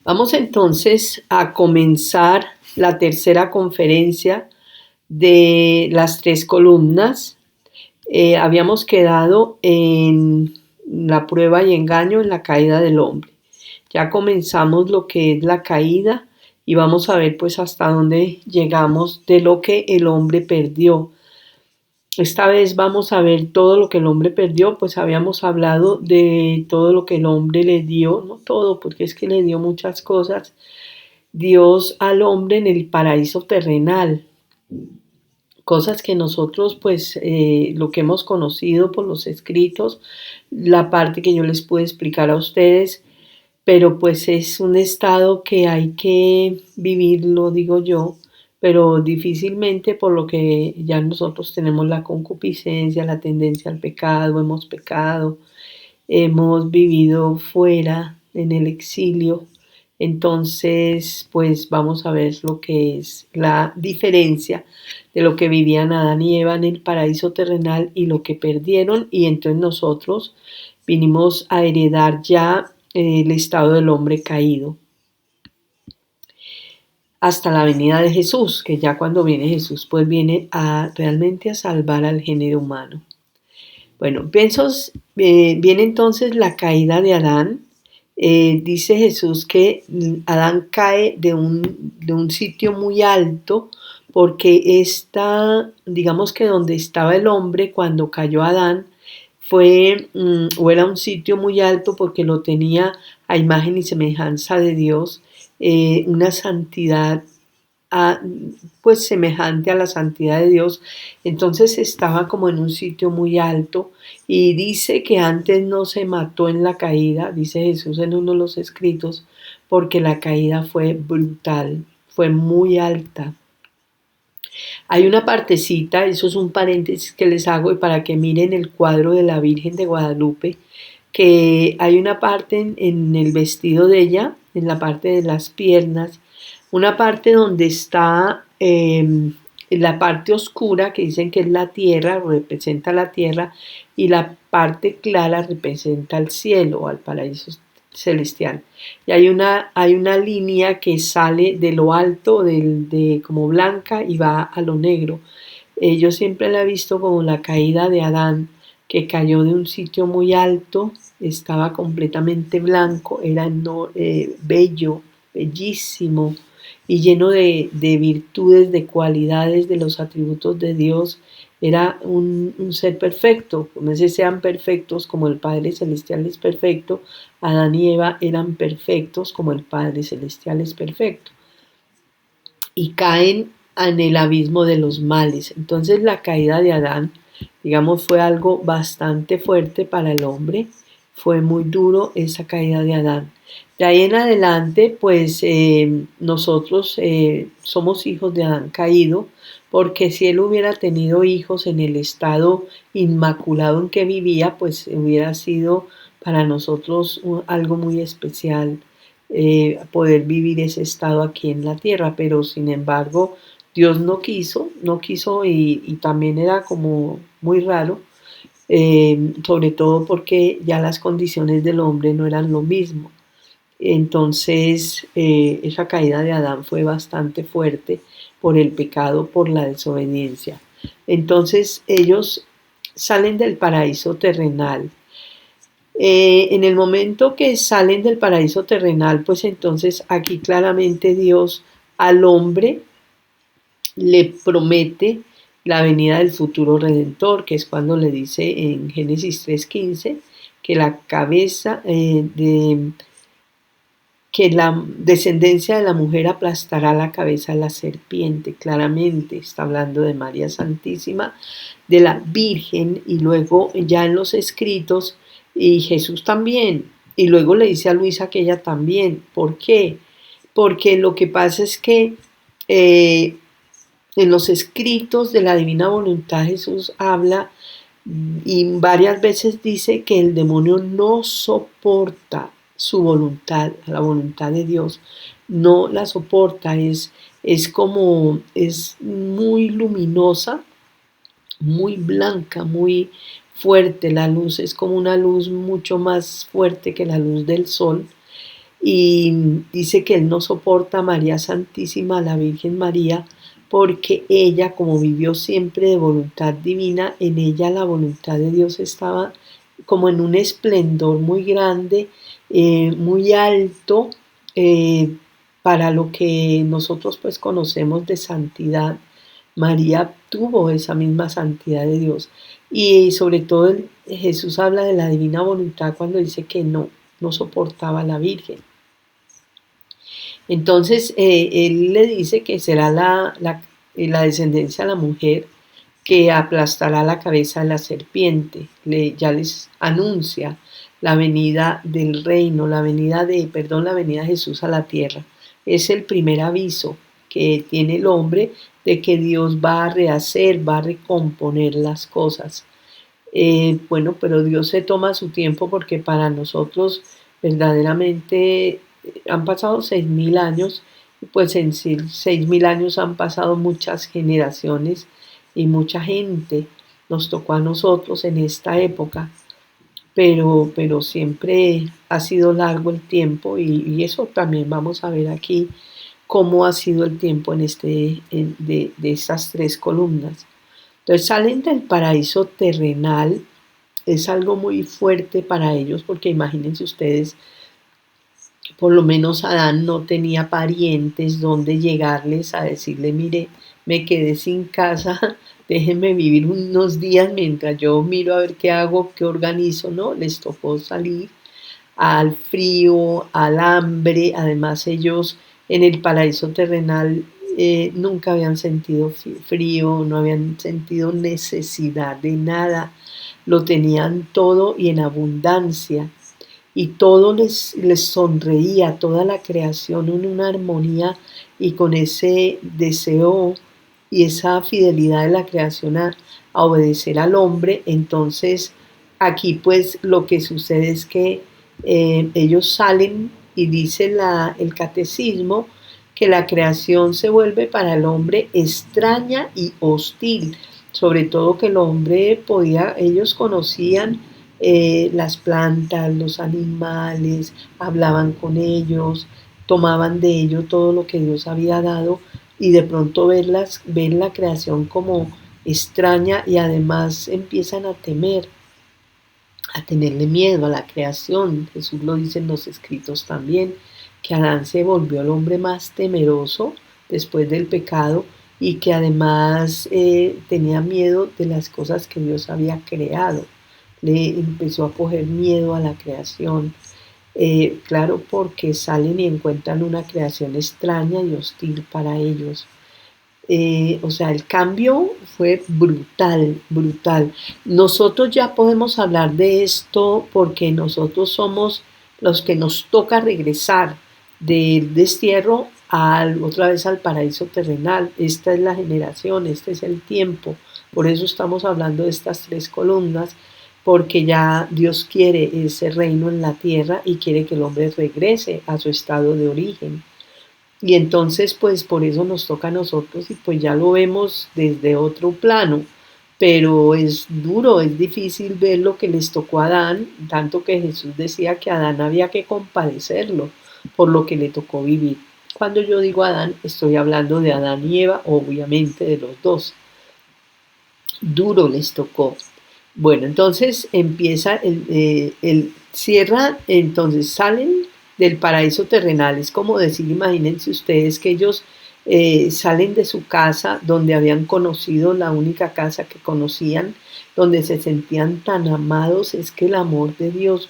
Vamos entonces a comenzar la tercera conferencia de las tres columnas. Habíamos quedado en la prueba y engaño, en la caída del hombre. Ya comenzamos lo que es la caída y vamos a ver pues hasta dónde llegamos de lo que el hombre perdió. Esta vez vamos a ver todo lo que el hombre perdió, pues habíamos hablado de todo lo que el hombre le dio, no todo, porque es que le dio muchas cosas, Dios al hombre en el paraíso terrenal, cosas que nosotros pues lo que hemos conocido por los escritos, la parte que yo les pude explicar a ustedes, pero pues es un estado que hay que vivirlo, digo yo, pero difícilmente por lo que ya nosotros tenemos la concupiscencia, la tendencia al pecado, hemos pecado, hemos vivido fuera en el exilio. Entonces, pues vamos a ver lo que es la diferencia de lo que vivían Adán y Eva en el paraíso terrenal y lo que perdieron. Y entonces nosotros vinimos a heredar ya el estado del hombre caído hasta la venida de Jesús, que ya cuando viene Jesús, pues viene a realmente a salvar al género humano. Bueno, viene entonces la caída de Adán. Dice Jesús que Adán cae de un sitio muy alto porque está, digamos que donde estaba el hombre cuando cayó Adán, o era un sitio muy alto porque lo tenía a imagen y semejanza de Dios, una santidad a- pues semejante a la santidad de Dios, entonces estaba como en un sitio muy alto y dice que antes no se mató en la caída, dice Jesús en uno de los escritos, porque la caída fue brutal, fue muy alta. Hay una partecita, eso es un paréntesis que les hago y para que miren el cuadro de la Virgen de Guadalupe, que hay una parte en el vestido de ella, en la parte de las piernas, una parte donde está la parte oscura, que dicen que es la tierra, representa la tierra, y la parte clara representa el cielo, al paraíso celestial. Y hay una línea que sale de lo alto, de como blanca, y va a lo negro. Yo siempre la he visto como la caída de Adán, que cayó de un sitio muy alto, estaba completamente blanco, era bello, bellísimo y lleno de virtudes, de cualidades, de los atributos de Dios. Era un ser perfecto, como ese sean perfectos como el Padre Celestial es perfecto, Adán y Eva eran perfectos como el Padre Celestial es perfecto. Y caen en el abismo de los males. Entonces la caída de Adán, digamos, fue algo bastante fuerte para el hombre. Fue muy duro esa caída de Adán. De ahí en adelante, pues nosotros somos hijos de Adán caído, porque si él hubiera tenido hijos en el estado inmaculado en que vivía, pues hubiera sido para nosotros algo muy especial poder vivir ese estado aquí en la tierra, pero sin embargo Dios no quiso y también era como muy raro, sobre todo porque ya las condiciones del hombre no eran lo mismo. Entonces esa caída de Adán fue bastante fuerte por el pecado, por la desobediencia. Entonces ellos salen del paraíso terrenal. En el momento que salen del paraíso terrenal, pues entonces aquí claramente Dios al hombre le promete la venida del futuro redentor, que es cuando le dice en Génesis 3:15 que la cabeza que la descendencia de la mujer aplastará la cabeza de la serpiente. Claramente está hablando de María Santísima, de la Virgen, y luego ya en los escritos, y Jesús también, y luego le dice a Luisa que ella también. ¿Por qué? Porque lo que pasa es que eh, en los escritos de la divina voluntad Jesús habla y varias veces dice que el demonio no soporta su voluntad, la voluntad de Dios, no la soporta, es muy luminosa, muy blanca, muy fuerte, la luz es como una luz mucho más fuerte que la luz del sol y dice que él no soporta a María Santísima, a la Virgen María, porque ella, como vivió siempre de voluntad divina, en ella la voluntad de Dios estaba como en un esplendor muy grande, muy alto, eh, para lo que nosotros pues conocemos de santidad. María tuvo esa misma santidad de Dios. Y sobre todo Jesús habla de la divina voluntad cuando dice que no soportaba a la Virgen. Entonces, él le dice que será la descendencia de la mujer que aplastará la cabeza de la serpiente. Ya les anuncia la venida del reino, la venida de Jesús a la tierra. Es el primer aviso que tiene el hombre de que Dios va a rehacer, va a recomponer las cosas. Bueno, pero Dios se toma su tiempo porque para nosotros verdaderamente han pasado 6.000 años, y pues en 6.000 años han pasado muchas generaciones y mucha gente. Nos tocó a nosotros en esta época, pero siempre ha sido largo el tiempo y eso también vamos a ver aquí cómo ha sido el tiempo de estas tres columnas. Entonces salen del paraíso terrenal, es algo muy fuerte para ellos porque imagínense ustedes, por lo menos Adán no tenía parientes donde llegarles a decirle, mire, me quedé sin casa, déjenme vivir unos días mientras yo miro a ver qué hago, qué organizo, ¿no? Les tocó salir al frío, al hambre. Además ellos en el paraíso terrenal nunca habían sentido frío, no habían sentido necesidad de nada, lo tenían todo y en abundancia. Y todo les sonreía, toda la creación en una armonía y con ese deseo y esa fidelidad de la creación a obedecer al hombre. Entonces aquí pues lo que sucede es que ellos salen y dice el catecismo que la creación se vuelve para el hombre extraña y hostil, sobre todo que el hombre podía, ellos conocían las plantas, los animales, hablaban con ellos, tomaban de ello todo lo que Dios había dado y de pronto ver la creación como extraña y además empiezan a temer, a tenerle miedo a la creación. Jesús lo dice en los escritos también, que Adán se volvió el hombre más temeroso después del pecado y que además tenía miedo de las cosas que Dios había creado. Le empezó a coger miedo a la creación, claro, porque salen y encuentran una creación extraña y hostil para ellos. O sea, el cambio fue brutal, brutal. Nosotros ya podemos hablar de esto porque nosotros somos los que nos toca regresar del destierro otra vez al paraíso terrenal. Esta es la generación, este es el tiempo. Por eso estamos hablando de estas tres columnas, porque ya Dios quiere ese reino en la tierra y quiere que el hombre regrese a su estado de origen. Y entonces, pues por eso nos toca a nosotros y pues ya lo vemos desde otro plano, pero es duro, es difícil ver lo que les tocó a Adán, tanto que Jesús decía que a Adán había que compadecerlo por lo que le tocó vivir. Cuando yo digo Adán, estoy hablando de Adán y Eva, obviamente de los dos. Duro les tocó. Bueno, entonces empieza cierra, entonces salen del paraíso terrenal. Es como decir, imagínense ustedes que ellos salen de su casa donde habían conocido, la única casa que conocían, donde se sentían tan amados. Es que el amor de Dios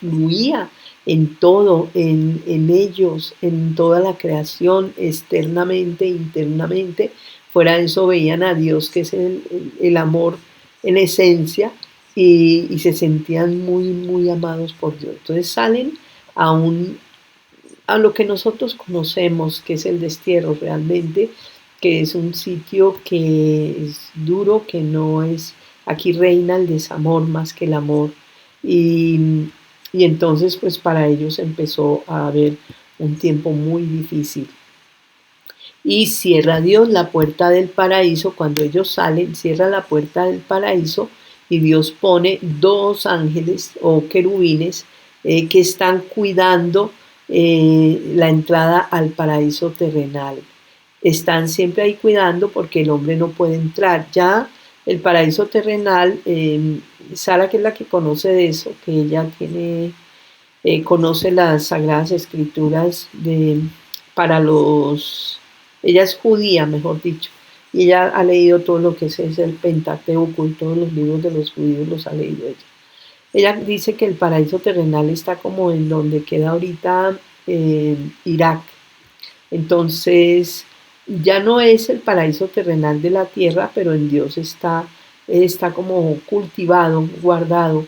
fluía en todo, en ellos, en toda la creación, externamente, internamente. Fuera de eso veían a Dios, que es el amor en esencia, y se sentían muy, muy amados por Dios. Entonces salen a, a lo que nosotros conocemos, que es el destierro realmente, que es un sitio que es duro, que no es, aquí reina el desamor más que el amor. Y entonces pues para ellos empezó a haber un tiempo muy difícil. Y cierra Dios la puerta del paraíso. Cuando ellos salen, cierra la puerta del paraíso y Dios pone dos ángeles o querubines que están cuidando la entrada al paraíso terrenal. Están siempre ahí cuidando porque el hombre no puede entrar. Ya el paraíso terrenal, Sara, que es la que conoce de eso, que ella conoce las Sagradas Escrituras para ella es judía, mejor dicho, y ella ha leído todo lo que es el Pentateuco y todos los libros de los judíos los ha leído ella. Ella dice que el paraíso terrenal está como en donde queda ahorita Irak. Entonces, ya no es el paraíso terrenal de la tierra, pero en Dios está como cultivado, guardado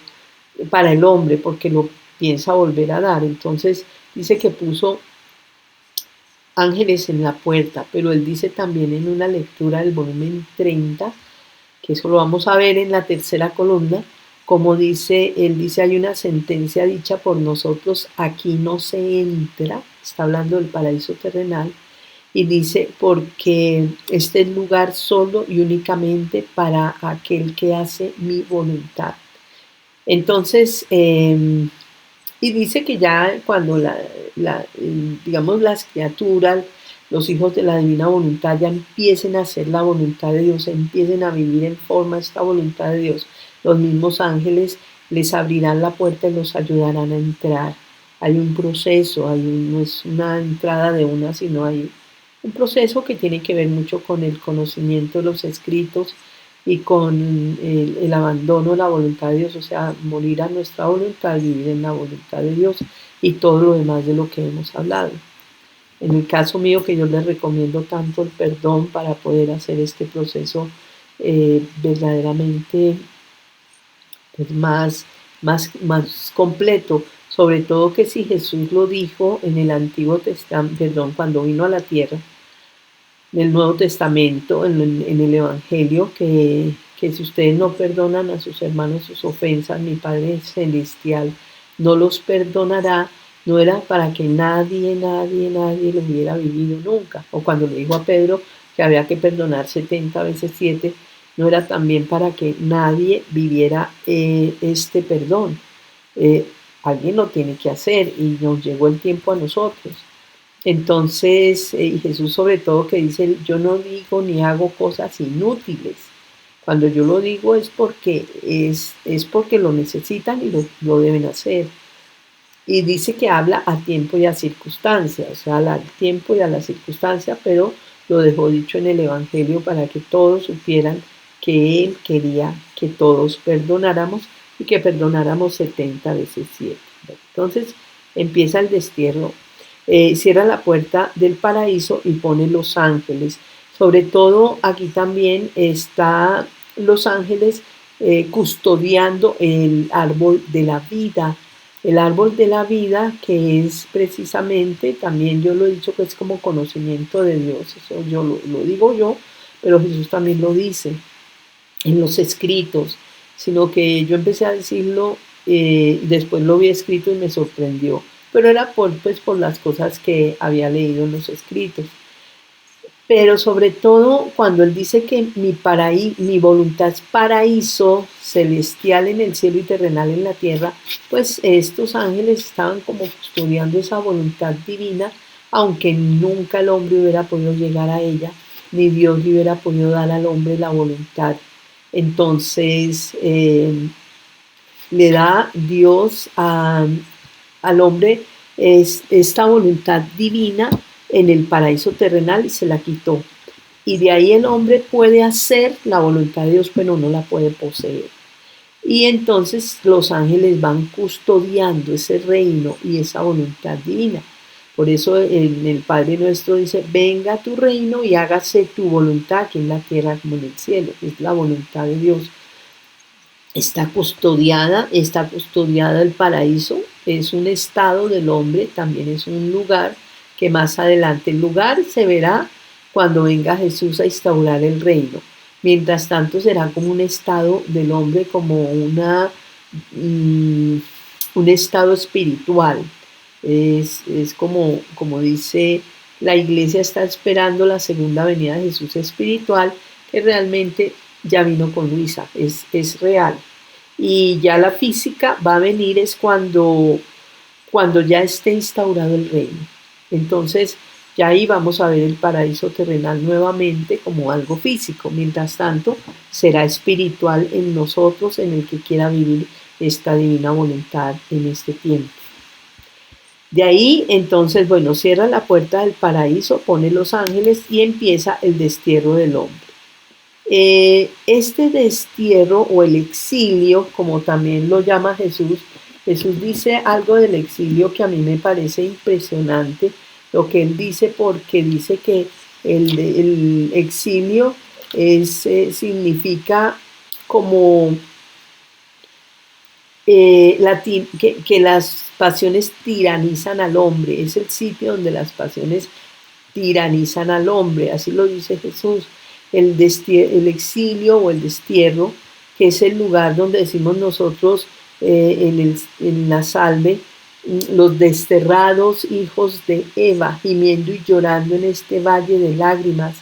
para el hombre, porque lo piensa volver a dar. Entonces, dice que puso ángeles en la puerta, pero él dice también en una lectura del volumen 30, que eso lo vamos a ver en la tercera columna, como dice, él dice, hay una sentencia dicha por nosotros, aquí no se entra, está hablando del paraíso terrenal, y dice, porque este es lugar solo y únicamente para aquel que hace mi voluntad. Entonces, y dice que ya cuando digamos las criaturas, los hijos de la divina voluntad ya empiecen a hacer la voluntad de Dios, empiecen a vivir en forma esta voluntad de Dios, los mismos ángeles les abrirán la puerta y los ayudarán a entrar. Hay un proceso, no es una entrada de una, sino hay un proceso que tiene que ver mucho con el conocimiento de los escritos y con el abandono de la voluntad de Dios, o sea, morir a nuestra voluntad, vivir en la voluntad de Dios y todo lo demás de lo que hemos hablado. En el caso mío, que yo les recomiendo tanto el perdón para poder hacer este proceso verdaderamente pues, más completo, sobre todo que si Jesús lo dijo en el Antiguo Testamento, perdón, cuando vino a la tierra, en el Nuevo Testamento, en el Evangelio, que si ustedes no perdonan a sus hermanos sus ofensas, mi Padre Celestial no los perdonará. No era para que nadie lo hubiera vivido nunca. O cuando le dijo a Pedro que había que perdonar 70 veces 7, no era también para que nadie viviera este perdón. Alguien lo tiene que hacer y nos llegó el tiempo a nosotros. Entonces, Jesús sobre todo que dice, yo no digo ni hago cosas inútiles. Cuando yo lo digo es porque lo necesitan y lo deben hacer. Y dice que habla a tiempo y a circunstancia, o sea, al tiempo y a la circunstancia, pero lo dejó dicho en el Evangelio para que todos supieran que Él quería que todos perdonáramos y que perdonáramos 70 veces 7. Entonces empieza el destierro. Cierra la puerta del paraíso y pone los ángeles. Sobre todo aquí también está los ángeles custodiando el árbol de la vida. El árbol de la vida, que es precisamente, también yo lo he dicho que es como conocimiento de Dios, eso yo lo digo yo, pero Jesús también lo dice en los escritos, sino que yo empecé a decirlo, después lo vi escrito y me sorprendió, pero era por las cosas que había leído en los escritos. Pero sobre todo cuando él dice que mi voluntad es paraíso celestial en el cielo y terrenal en la tierra, pues estos ángeles estaban como custodiando esa voluntad divina, aunque nunca el hombre hubiera podido llegar a ella, ni Dios le hubiera podido dar al hombre la voluntad. Entonces le da Dios al hombre esta voluntad divina en el paraíso terrenal y se la quitó. Y de ahí el hombre puede hacer la voluntad de Dios, pero no la puede poseer. Y entonces los ángeles van custodiando ese reino y esa voluntad divina. Por eso en el Padre Nuestro dice, venga tu reino y hágase tu voluntad aquí en la tierra como en el cielo. Es la voluntad de Dios. Está custodiada el paraíso, es un estado del hombre, también es un lugar que más adelante el lugar se verá cuando venga Jesús a instaurar el reino. Mientras tanto será como un estado del hombre, como un estado espiritual. Es como dice, la iglesia está esperando la segunda venida de Jesús espiritual, que realmente ya vino con Luisa, es real. Y ya la física va a venir es cuando cuando ya esté instaurado el reino. Entonces, ya ahí vamos a ver el paraíso terrenal nuevamente como algo físico. Mientras tanto, será espiritual en nosotros, en el que quiera vivir esta divina voluntad en este tiempo. De ahí, entonces, bueno, cierra la puerta del paraíso, pone los ángeles y empieza el destierro del hombre. Este destierro o el exilio, como también lo llama Jesús, Jesús dice algo del exilio que a mí me parece impresionante, lo que él dice, porque dice que el exilio significa como que las pasiones tiranizan al hombre, es el sitio donde las pasiones tiranizan al hombre, así lo dice Jesús, el exilio o el destierro, que es el lugar donde decimos nosotros en la salve, los desterrados hijos de Eva, gimiendo y llorando en este valle de lágrimas.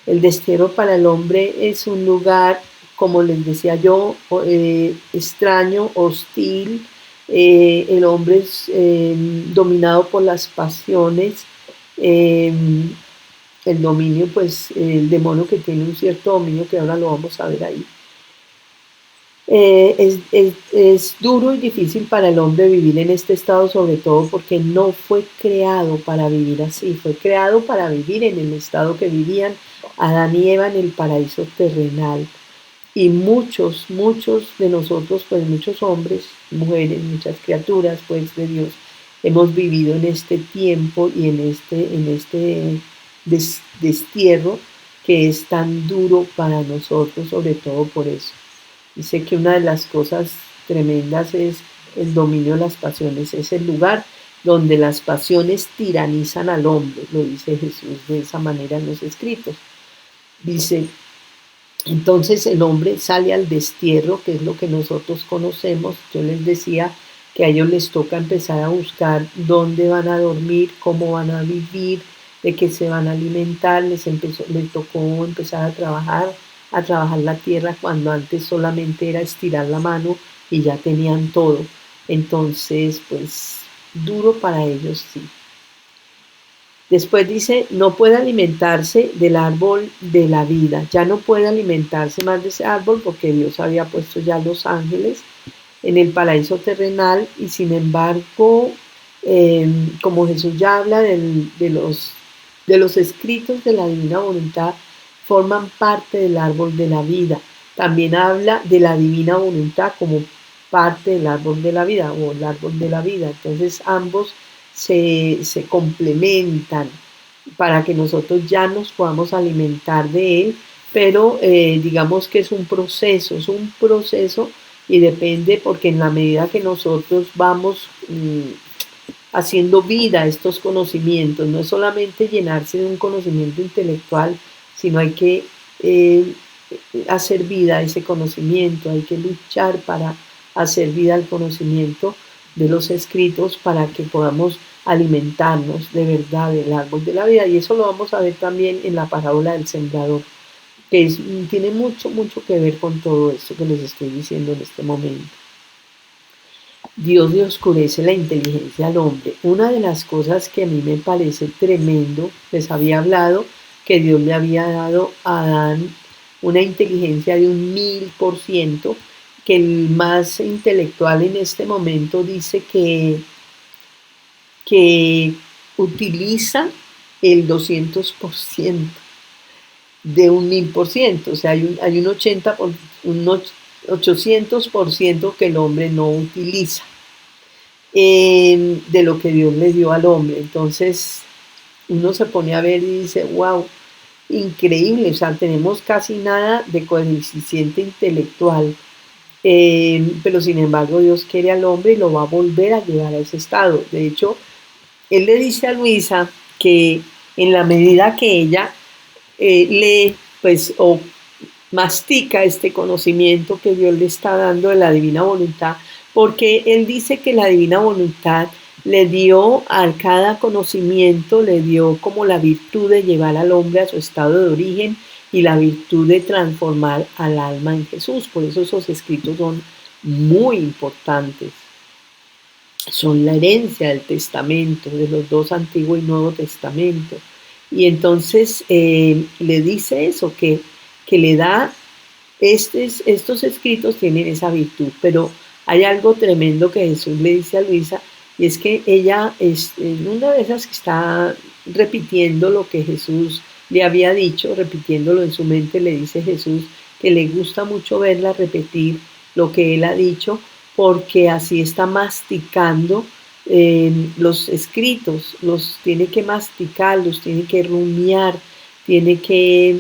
El destierro para el hombre es un lugar, como les decía yo, extraño, hostil. El hombre es dominado por las pasiones, el dominio, pues el demonio que tiene un cierto dominio, que ahora lo vamos a ver ahí. Es duro y difícil para el hombre vivir en este estado, sobre todo porque no fue creado para vivir así, fue creado para vivir en el estado que vivían Adán y Eva en el paraíso terrenal. Y muchos de nosotros, pues muchos hombres, mujeres, muchas criaturas, pues de Dios, hemos vivido en este tiempo y en este destierro que es tan duro para nosotros, sobre todo por eso. Y sé que una de las cosas tremendas es el dominio de las pasiones, es el lugar donde las pasiones tiranizan al hombre, lo dice Jesús de esa manera en los escritos. Dice, entonces el hombre sale al destierro, que es lo que nosotros conocemos. Yo les decía que a ellos les toca empezar a buscar dónde van a dormir, cómo van a vivir, de qué se van a alimentar. Les tocó empezar a trabajar la tierra cuando antes solamente era estirar la mano y ya tenían todo. Entonces, pues duro para ellos, sí. Después dice, no puede alimentarse del árbol de la vida. Ya no puede alimentarse más de ese árbol porque Dios había puesto ya los ángeles en el paraíso terrenal, y sin embargo, como Jesús ya habla de los escritos de la divina voluntad, forman parte del árbol de la vida. También habla de la divina voluntad como parte del árbol de la vida o el árbol de la vida. Entonces ambos se complementan para que nosotros ya nos podamos alimentar de él, pero digamos que es un proceso y depende, porque en la medida que nosotros vamos haciendo vida a estos conocimientos, no es solamente llenarse de un conocimiento intelectual, sino hay que hacer vida a ese conocimiento, hay que luchar para hacer vida al conocimiento de los escritos para que podamos alimentarnos de verdad del árbol de la vida. Y eso lo vamos a ver también en la parábola del sembrador, que tiene mucho que ver con todo esto que les estoy diciendo en este momento. Dios le oscurece la inteligencia al hombre. Una de las cosas que a mí me parece tremendo, les había hablado que Dios le había dado a Adán una inteligencia de 1000%, que el más intelectual en este momento dice que utiliza el 200% de un 1000%, o sea, hay un 800% que el hombre no utiliza de lo que Dios le dio al hombre. Entonces uno se pone a ver y dice, wow, increíble, o sea, tenemos casi nada de coeficiente intelectual, pero sin embargo Dios quiere al hombre y lo va a volver a llevar a ese estado. De hecho, él le dice a Luisa que en la medida que ella lee, pues, o mastica este conocimiento que Dios le está dando de la divina voluntad, porque él dice que la divina voluntad le dio a cada conocimiento, le dio como la virtud de llevar al hombre a su estado de origen y la virtud de transformar al alma en Jesús. Por eso esos escritos son muy importantes. son la herencia del testamento, de los dos, Antiguo y Nuevo Testamento. Y entonces le dice eso, que le da, estos escritos tienen esa virtud, pero hay algo tremendo que Jesús le dice a Luisa, y es que ella es una de esas que está repitiendo lo que Jesús le había dicho, repitiéndolo en su mente, le dice Jesús que le gusta mucho verla repetir lo que él ha dicho, porque así está masticando los escritos, los tiene que masticar, los tiene que rumiar, tiene que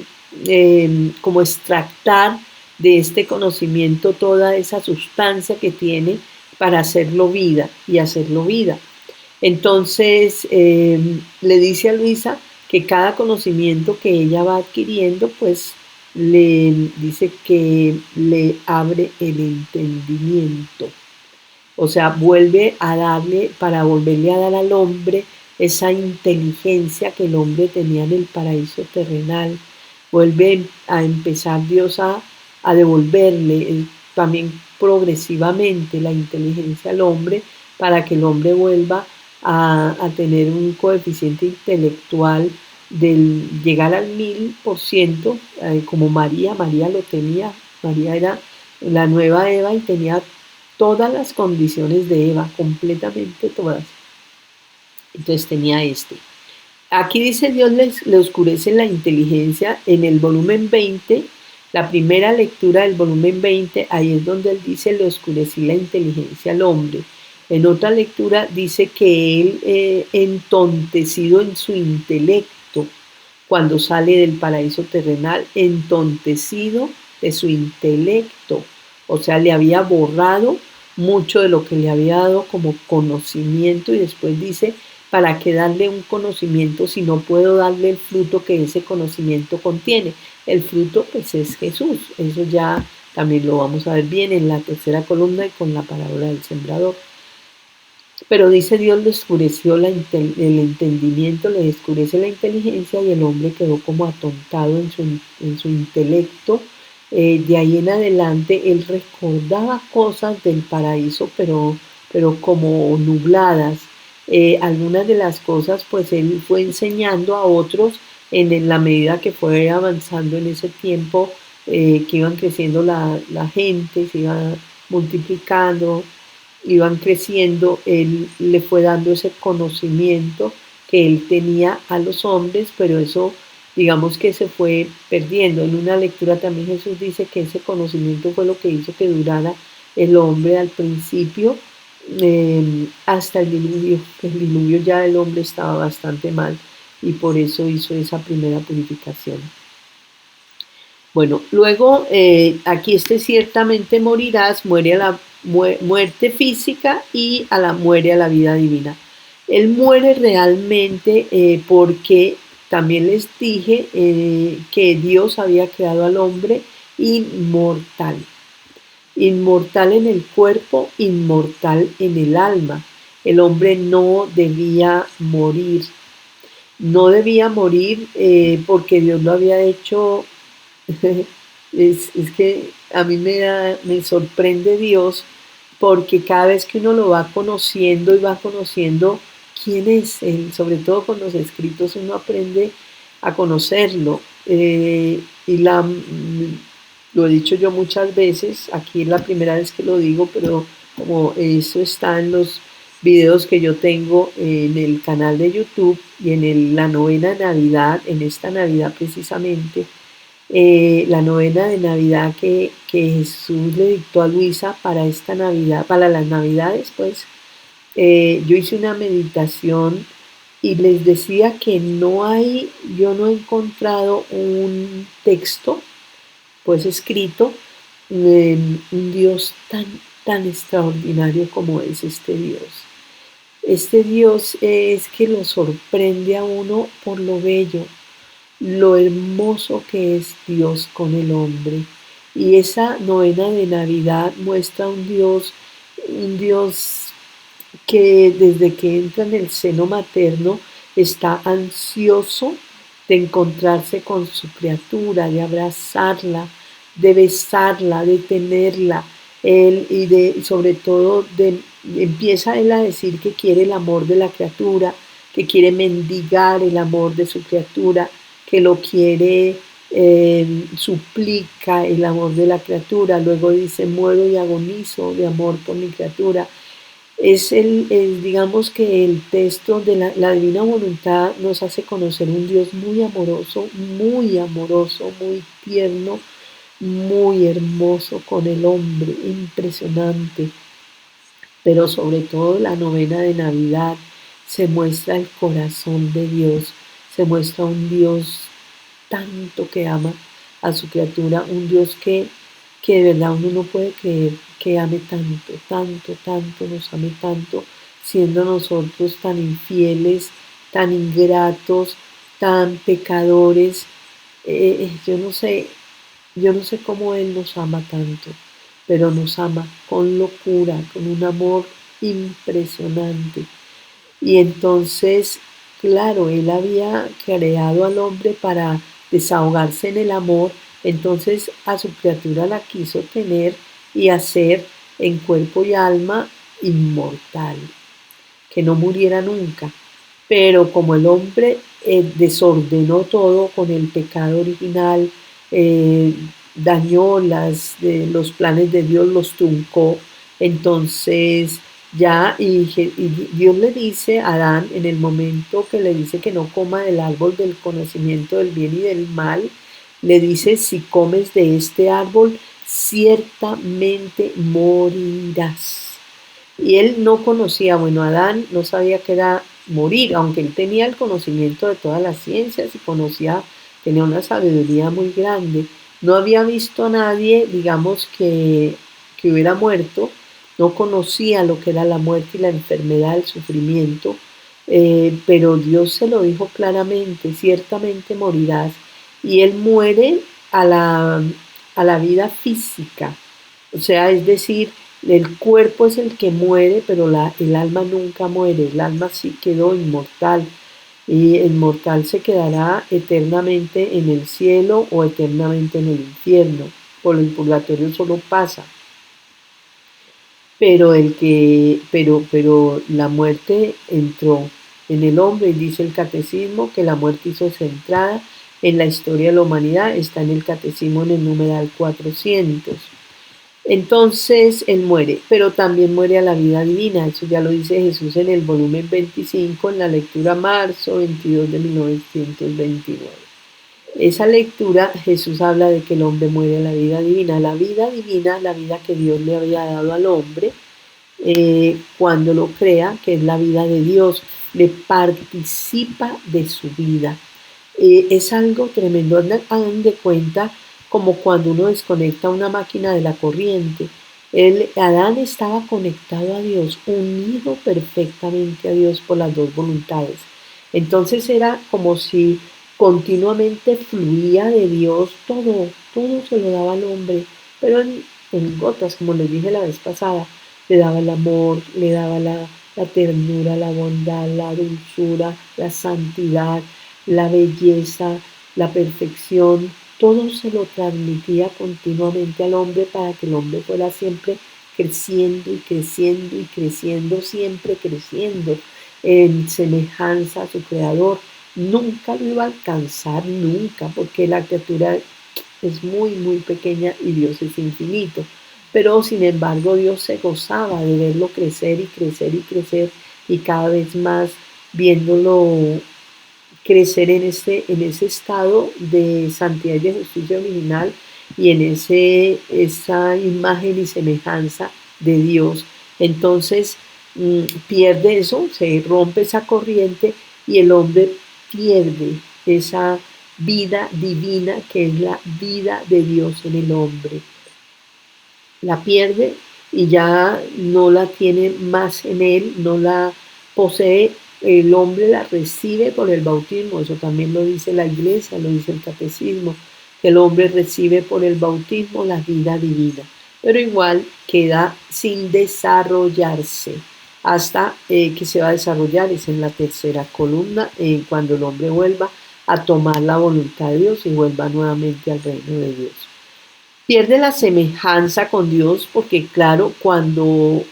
como extractar de este conocimiento toda esa sustancia que tiene para hacerlo vida y hacerlo vida. Entonces le dice a Luisa que cada conocimiento que ella va adquiriendo, pues le dice que le abre el entendimiento. O sea, vuelve a darle, para volverle a dar al hombre esa inteligencia que el hombre tenía en el paraíso terrenal. Vuelve a empezar Dios a devolverle también progresivamente la inteligencia al hombre para que el hombre vuelva a tener un coeficiente intelectual del llegar al 1000%, como María lo tenía. María era la nueva Eva y tenía todas las condiciones de Eva, completamente todas. Entonces tenía este. Aquí dice Dios le oscurece la inteligencia en el volumen 20, la primera lectura del volumen 20, ahí es donde él dice le oscurecí la inteligencia al hombre. En otra lectura dice que él entontecido en su intelecto, cuando sale del paraíso terrenal, entontecido de su intelecto, o sea, le había borrado mucho de lo que le había dado como conocimiento y después dice, ¿para qué darle un conocimiento si no puedo darle el fruto que ese conocimiento contiene? El fruto pues es Jesús, eso ya también lo vamos a ver bien en la tercera columna y con la parábola del sembrador. Pero dice Dios le oscureció el entendimiento, le oscurece la inteligencia y el hombre quedó como atontado en su intelecto. De ahí en adelante él recordaba cosas del paraíso, pero como nubladas. Algunas de las cosas pues él fue enseñando a otros en la medida que fue avanzando en ese tiempo, que iban creciendo la gente, se iba multiplicando, iban creciendo, él le fue dando ese conocimiento que él tenía a los hombres, pero eso digamos que se fue perdiendo. En una lectura también Jesús dice que ese conocimiento fue lo que hizo que durara el hombre al principio, hasta el diluvio. El diluvio ya el hombre estaba bastante mal y por eso hizo esa primera purificación. Bueno, luego aquí ciertamente morirás, muere a la muerte física y muere a la vida divina. Él muere realmente porque también les dije que Dios había creado al hombre inmortal. Inmortal en el cuerpo, inmortal en el alma. El hombre no debía morir. No debía morir porque Dios lo había hecho. Es que a mí me sorprende Dios porque cada vez que uno lo va conociendo y va conociendo quién es Él, sobre todo con los escritos uno aprende a conocerlo. Lo he dicho yo muchas veces, aquí es la primera vez que lo digo, pero como eso está en los videos que yo tengo en el canal de YouTube y en la novena de Navidad, en esta Navidad precisamente, la novena de Navidad que Jesús le dictó a Luisa para esta Navidad, para las Navidades, pues yo hice una meditación y les decía que yo no he encontrado un texto, pues escrito, un Dios tan extraordinario como es este Dios. Este Dios es que lo sorprende a uno por lo bello, lo hermoso que es Dios con el hombre. Y esa novena de Navidad muestra un Dios que desde que entra en el seno materno está ansioso de encontrarse con su criatura, de abrazarla, de besarla, de tenerla. y sobre todo empieza él a decir que quiere el amor de la criatura, que quiere mendigar el amor de su criatura, que lo quiere, suplica el amor de la criatura, luego dice muero y agonizo de amor por mi criatura. Es digamos que el texto de la divina voluntad nos hace conocer un Dios muy amoroso, muy tierno, muy hermoso con el hombre, impresionante. Pero sobre todo la novena de Navidad se muestra el corazón de Dios, se muestra un Dios tanto que ama a su criatura, un Dios que de verdad uno no puede creer que ame tanto, tanto, tanto, nos ame tanto, siendo nosotros tan infieles, tan ingratos, tan pecadores. Yo no sé cómo Él nos ama tanto, pero nos ama con locura, con un amor impresionante. Y entonces, claro, Él había creado al hombre para desahogarse en el amor, entonces a su criatura la quiso tener y hacer en cuerpo y alma inmortal, que no muriera nunca. Pero como el hombre desordenó todo con el pecado original, eh, dañó los planes de Dios, los truncó, entonces y Dios le dice a Adán en el momento que le dice que no coma del árbol del conocimiento del bien y del mal, le dice, si comes de este árbol, ciertamente morirás. Y él no conocía, bueno, Adán no sabía qué era morir, aunque él tenía el conocimiento de todas las ciencias y tenía una sabiduría muy grande. No había visto a nadie, digamos, que hubiera muerto, no conocía lo que era la muerte y la enfermedad, el sufrimiento, pero Dios se lo dijo claramente, ciertamente morirás. Y él muere a la vida física, o sea, es decir, el cuerpo es el que muere, pero el alma nunca muere, el alma sí quedó inmortal y el mortal se quedará eternamente en el cielo o eternamente en el infierno. Por el purgatorio solo pasa, pero la muerte entró en el hombre y dice el catecismo que la muerte hizo su entrada en la historia de la humanidad, está en el catecismo en el numeral 400. Entonces él muere, pero también muere a la vida divina. Eso ya lo dice Jesús en el volumen 25, en la lectura marzo 22 de 1929. Esa lectura, Jesús habla de que el hombre muere a la vida divina, la vida que Dios le había dado al hombre cuando lo crea, que es la vida de Dios, le participa de su vida. Es algo tremendo. Hagan de cuenta como cuando uno desconecta una máquina de la corriente. Adán estaba conectado a Dios, unido perfectamente a Dios por las dos voluntades. Entonces era como si continuamente fluía de Dios todo, todo se lo daba al hombre, pero en gotas, como les dije la vez pasada, le daba el amor, le daba la ternura, la bondad, la dulzura, la santidad, la belleza, la perfección, todo se lo transmitía continuamente al hombre para que el hombre fuera siempre creciendo y creciendo y creciendo, siempre creciendo en semejanza a su creador. Nunca lo iba a alcanzar, nunca, porque la criatura es muy, muy pequeña y Dios es infinito. Pero sin embargo Dios se gozaba de verlo crecer y crecer y crecer y cada vez más viéndolo crecer en ese estado de santidad y de justicia original y en esa imagen y semejanza de Dios. Entonces pierde eso, se rompe esa corriente y el hombre pierde esa vida divina que es la vida de Dios en el hombre. La pierde y ya no la tiene más en él, no la posee. El hombre la recibe por el bautismo, eso también lo dice la iglesia, lo dice el catecismo, que el hombre recibe por el bautismo la vida divina, pero igual queda sin desarrollarse hasta que se va a desarrollar, es en la tercera columna, cuando el hombre vuelva a tomar la voluntad de Dios y vuelva nuevamente al reino de Dios. Pierde la semejanza con Dios porque claro, cuando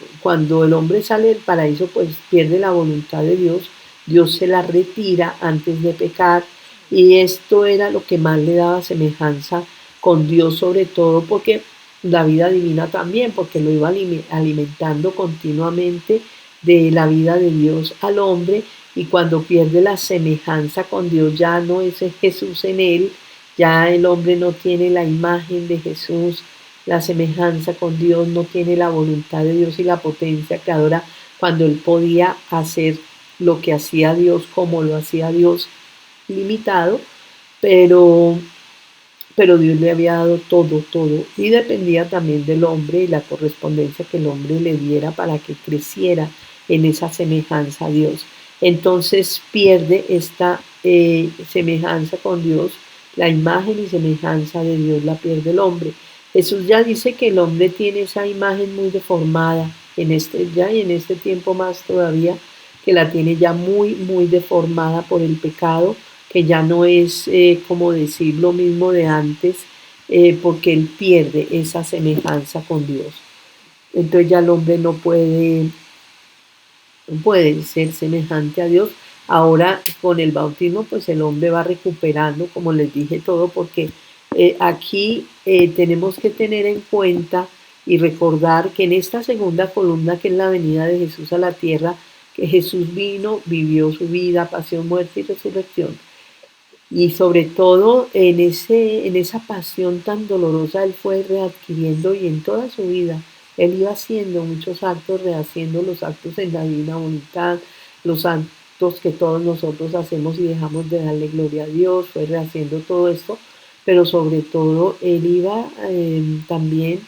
el hombre sale del paraíso, pues pierde la voluntad de Dios, Dios se la retira antes de pecar y esto era lo que más le daba semejanza con Dios, sobre todo porque la vida divina también, porque lo iba alimentando continuamente de la vida de Dios al hombre, y cuando pierde la semejanza con Dios ya no es Jesús en él, ya el hombre no tiene la imagen de Jesús, la semejanza con Dios, no tiene la voluntad de Dios y la potencia creadora cuando él podía hacer lo que hacía Dios como lo hacía Dios, limitado, pero, pero Dios le había dado todo, todo, y dependía también del hombre y la correspondencia que el hombre le diera para que creciera en esa semejanza a Dios. Entonces pierde esta semejanza con Dios, la imagen y semejanza de Dios la pierde el hombre. Jesús ya dice que el hombre tiene esa imagen muy deformada en este ya y en este tiempo más todavía, que la tiene ya muy, muy deformada por el pecado, que ya no es, como decir, lo mismo de antes, porque él pierde esa semejanza con Dios. Entonces ya el hombre no puede ser semejante a Dios. Ahora con el bautismo, pues el hombre va recuperando, como les dije, todo, porque aquí tenemos que tener en cuenta y recordar que en esta segunda columna, que es la venida de Jesús a la tierra, que Jesús vino, vivió su vida, pasión, muerte y resurrección, y sobre todo en esa pasión tan dolorosa él fue readquiriendo, y en toda su vida él iba haciendo muchos actos, rehaciendo los actos en la divina voluntad, los actos que todos nosotros hacemos y dejamos de darle gloria a Dios, fue rehaciendo todo esto, pero sobre todo él iba también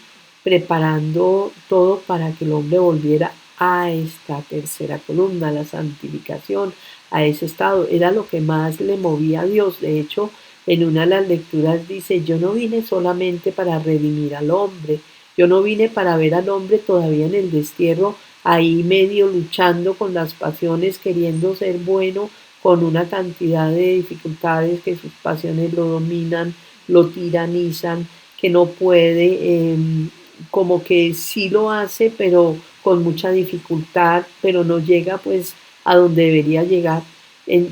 preparando todo para que el hombre volviera a esta tercera columna, la santificación, a ese estado. Era lo que más le movía a Dios. De hecho, en una de las lecturas dice, yo no vine solamente para redimir al hombre, yo no vine para ver al hombre todavía en el destierro, ahí medio luchando con las pasiones, queriendo ser bueno, con una cantidad de dificultades que sus pasiones lo dominan, lo tiranizan, que no puede, como que sí lo hace, pero con mucha dificultad, pero no llega pues a donde debería llegar,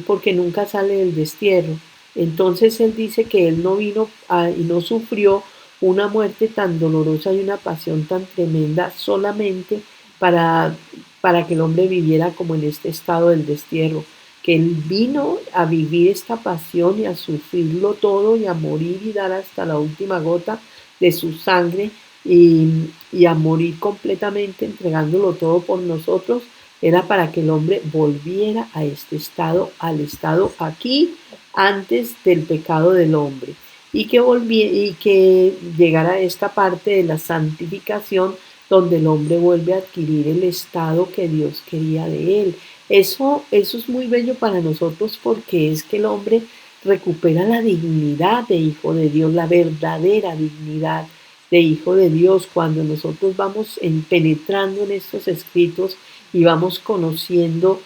porque nunca sale del destierro. Entonces él dice que él no vino y no sufrió una muerte tan dolorosa y una pasión tan tremenda solamente para, para que el hombre viviera como en este estado del destierro, que él vino a vivir esta pasión y a sufrirlo todo y a morir y dar hasta la última gota de su sangre, y a morir completamente entregándolo todo por nosotros, era para que el hombre volviera a este estado, al estado aquí antes del pecado del hombre, y que llegara a esta parte de la santificación donde el hombre vuelve a adquirir el estado que Dios quería de él. Eso es muy bello para nosotros, porque es que el hombre recupera la dignidad de hijo de Dios, la verdadera dignidad de hijo de Dios, cuando nosotros vamos penetrando en estos escritos y vamos conociendo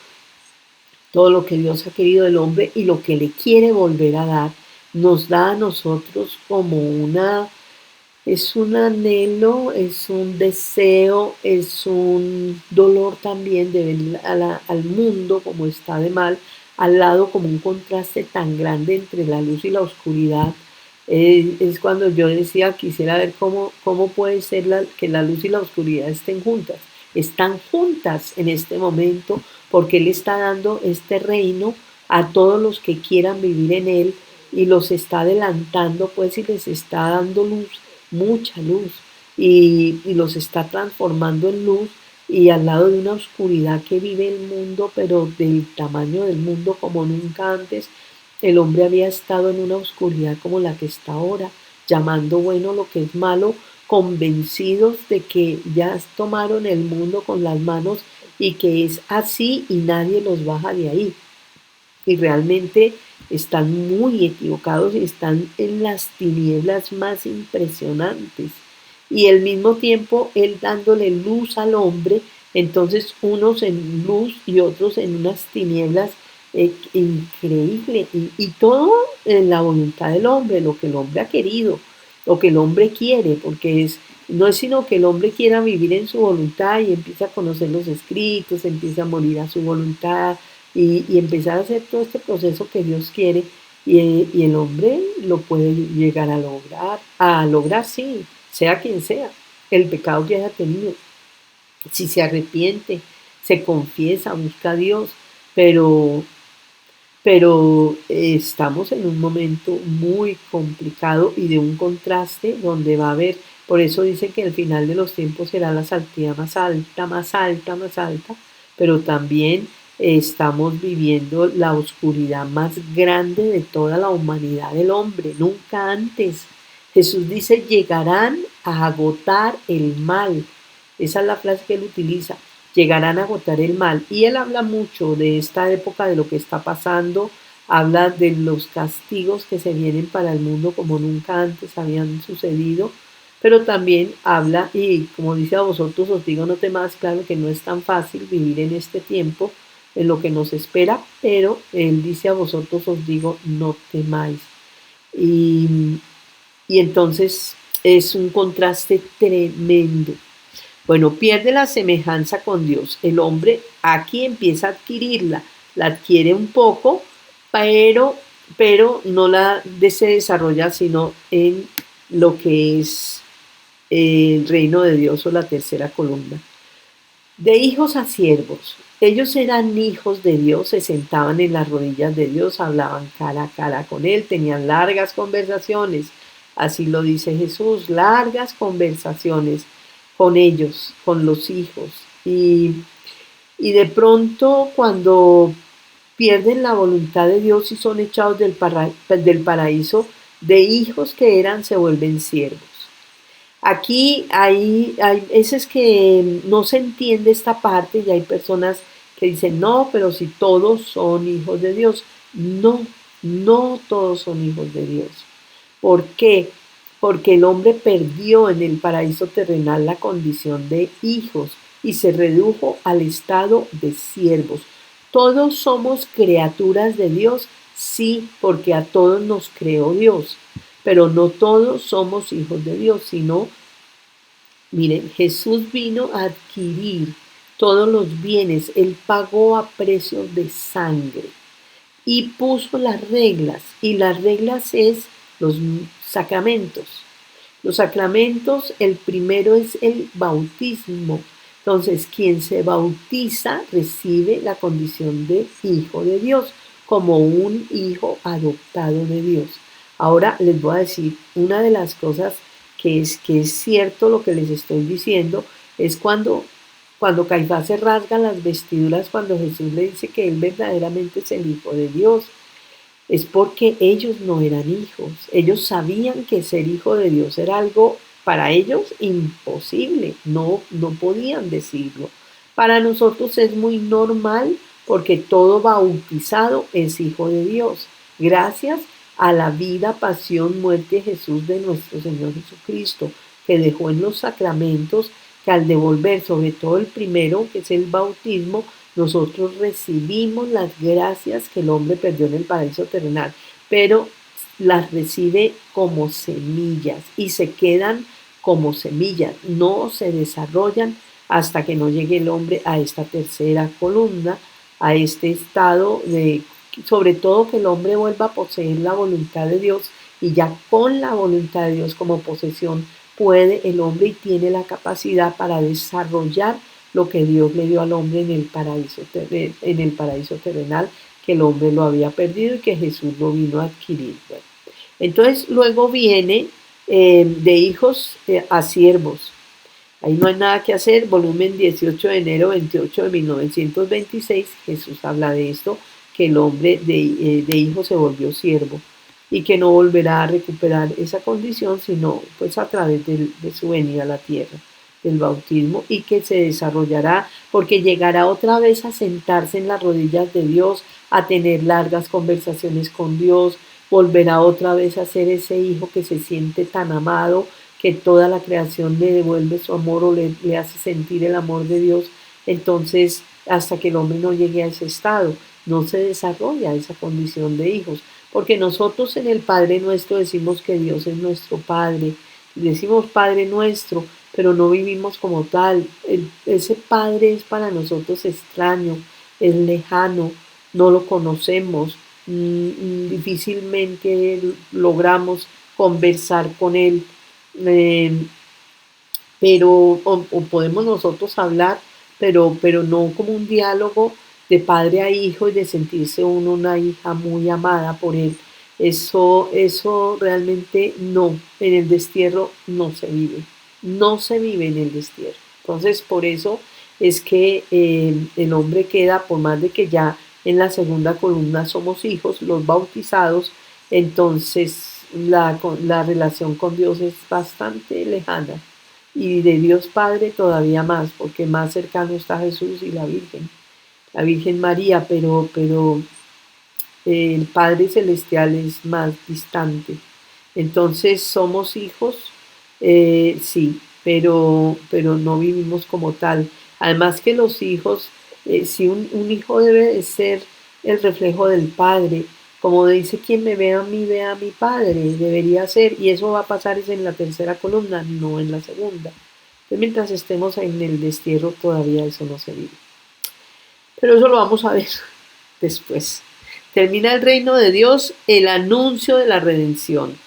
todo lo que Dios ha querido del hombre y lo que le quiere volver a dar, nos da a nosotros como es un anhelo, es un deseo, es un dolor también de ver al mundo como está de mal, al lado, como un contraste tan grande entre la luz y la oscuridad. Es cuando yo decía, quisiera ver cómo puede ser que la luz y la oscuridad estén juntas. Están juntas en este momento, porque Él está dando este reino a todos los que quieran vivir en Él, y los está adelantando pues, y les está dando luz, mucha luz, y los está transformando en luz, y al lado de una oscuridad que vive el mundo, pero del tamaño del mundo como nunca antes. El hombre había estado en una oscuridad como la que está ahora, llamando bueno lo que es malo, convencidos de que ya tomaron el mundo con las manos y que es así y nadie los baja de ahí. Y realmente están muy equivocados y están en las tinieblas más impresionantes. Y al mismo tiempo él dándole luz al hombre, entonces unos en luz y otros en unas tinieblas, increíble, y todo en la voluntad del hombre, lo que el hombre ha querido. lo que el hombre quiere, porque no es sino que el hombre quiera vivir en su voluntad y empieza a conocer los escritos, empieza a morir a su voluntad y empezar a hacer todo este proceso que Dios quiere y el hombre lo puede llegar a lograr, sí, sea quien sea, el pecado que haya tenido, si se arrepiente, se confiesa, busca a Dios, pero estamos en un momento muy complicado y de un contraste donde va a haber, por eso dicen que el final de los tiempos será la santidad más alta, más alta, más alta, pero también estamos viviendo la oscuridad más grande de toda la humanidad del hombre, nunca antes. Jesús dice, llegarán a agotar el mal. Esa es la frase que él utiliza, llegarán a agotar el mal. Y él habla mucho de esta época, de lo que está pasando, habla de los castigos que se vienen para el mundo como nunca antes habían sucedido, pero también habla, y como dice a vosotros os digo no temáis, claro que no es tan fácil vivir en este tiempo, en lo que nos espera, pero él dice a vosotros os digo no temáis. Y, y entonces es un contraste tremendo. Bueno, pierde la semejanza con Dios. El hombre aquí empieza a adquirirla, la adquiere un poco, pero, pero no se desarrolla sino en lo que es el reino de Dios o la tercera columna. De hijos a siervos. Ellos eran hijos de Dios, se sentaban en las rodillas de Dios, hablaban cara a cara con Él, tenían largas conversaciones. Así lo dice Jesús, largas conversaciones con ellos, con los hijos. Y de pronto cuando pierden la voluntad de Dios y son echados del paraíso, de hijos que eran se vuelven siervos. Aquí hay veces que no se entiende esta parte y hay personas que dicen, no, pero si todos son hijos de Dios. No, no todos son hijos de Dios. ¿Por qué? Porque el hombre perdió en el paraíso terrenal la condición de hijos y se redujo al estado de siervos. Todos somos criaturas de Dios, sí, porque a todos nos creó Dios, pero no todos somos hijos de Dios, sino, miren, Jesús vino a adquirir todos los bienes, Él pagó a precio de sangre y puso las reglas, y las reglas es los sacramentos. Los sacramentos, el primero es el bautismo. Entonces, quien se bautiza recibe la condición de hijo de Dios, como un hijo adoptado de Dios. Ahora les voy a decir, una de las cosas que es cierto lo que les estoy diciendo, es cuando Caifás se rasga las vestiduras, cuando Jesús le dice que él verdaderamente es el Hijo de Dios, es porque ellos no eran hijos. Ellos sabían que ser hijo de Dios era algo para ellos imposible, no podían decirlo. Para nosotros es muy normal porque todo bautizado es hijo de Dios, gracias a la vida, pasión, muerte de Jesús de nuestro Señor Jesucristo, que dejó en los sacramentos que al devolver, sobre todo el primero, que es el bautismo, nosotros recibimos las gracias que el hombre perdió en el paraíso terrenal, pero las recibe como semillas y se quedan como semillas, no se desarrollan hasta que no llegue el hombre a esta tercera columna, a este estado de, sobre todo que el hombre vuelva a poseer la voluntad de Dios y ya con la voluntad de Dios como posesión puede el hombre y tiene la capacidad para desarrollar lo que Dios le dio al hombre en el paraíso terrenal, que el hombre lo había perdido y que Jesús lo vino a adquirir. Bueno, entonces luego viene de hijos a siervos. Ahí no hay nada que hacer, volumen 18 de enero 28 de 1926, Jesús habla de esto, que el hombre de hijo se volvió siervo y que no volverá a recuperar esa condición, sino pues a través de su venida a la tierra, del bautismo, y que se desarrollará porque llegará otra vez a sentarse en las rodillas de Dios, a tener largas conversaciones con Dios, volverá otra vez a ser ese hijo que se siente tan amado, que toda la creación le devuelve su amor o le hace sentir el amor de Dios. Entonces, hasta que el hombre no llegue a ese estado. no se desarrolla esa condición de hijos, porque nosotros en el Padre Nuestro decimos que Dios es nuestro Padre, decimos Padre Nuestro, pero no vivimos como tal. Ese Padre es para nosotros extraño, es lejano, no lo conocemos, difícilmente logramos conversar con Él. eh, pero o podemos nosotros hablar, pero no como un diálogo de padre a hijo y de sentirse uno una hija muy amada por él. Eso realmente no, en el destierro no se vive, no se vive en el destierro. Entonces, por eso es que el hombre queda, por más de que ya en la segunda columna somos hijos, los bautizados, entonces la relación con Dios es bastante lejana y de Dios Padre todavía más, porque más cercano está Jesús y la Virgen María, pero el Padre Celestial es más distante. Entonces somos hijos, sí, pero no vivimos como tal. Además que los hijos, si un hijo debe de ser el reflejo del Padre, como dice quien me ve a mí, ve a mi Padre, debería ser, y eso va a pasar es en la tercera columna, no en la segunda. Entonces, mientras estemos en el destierro, todavía eso no se vive. Pero eso lo vamos a ver después. Termina el reino de Dios, el anuncio de la redención.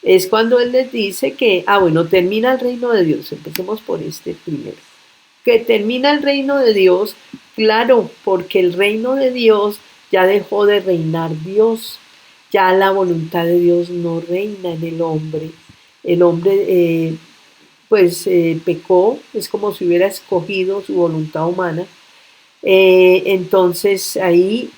Es cuando Él les dice que, bueno, termina el reino de Dios. Empecemos por este primero. Que termina el reino de Dios, claro, porque el reino de Dios ya dejó de reinar Dios. Ya la voluntad de Dios no reina en el hombre. El hombre, pecó, es como si hubiera escogido su voluntad humana. Entonces ahí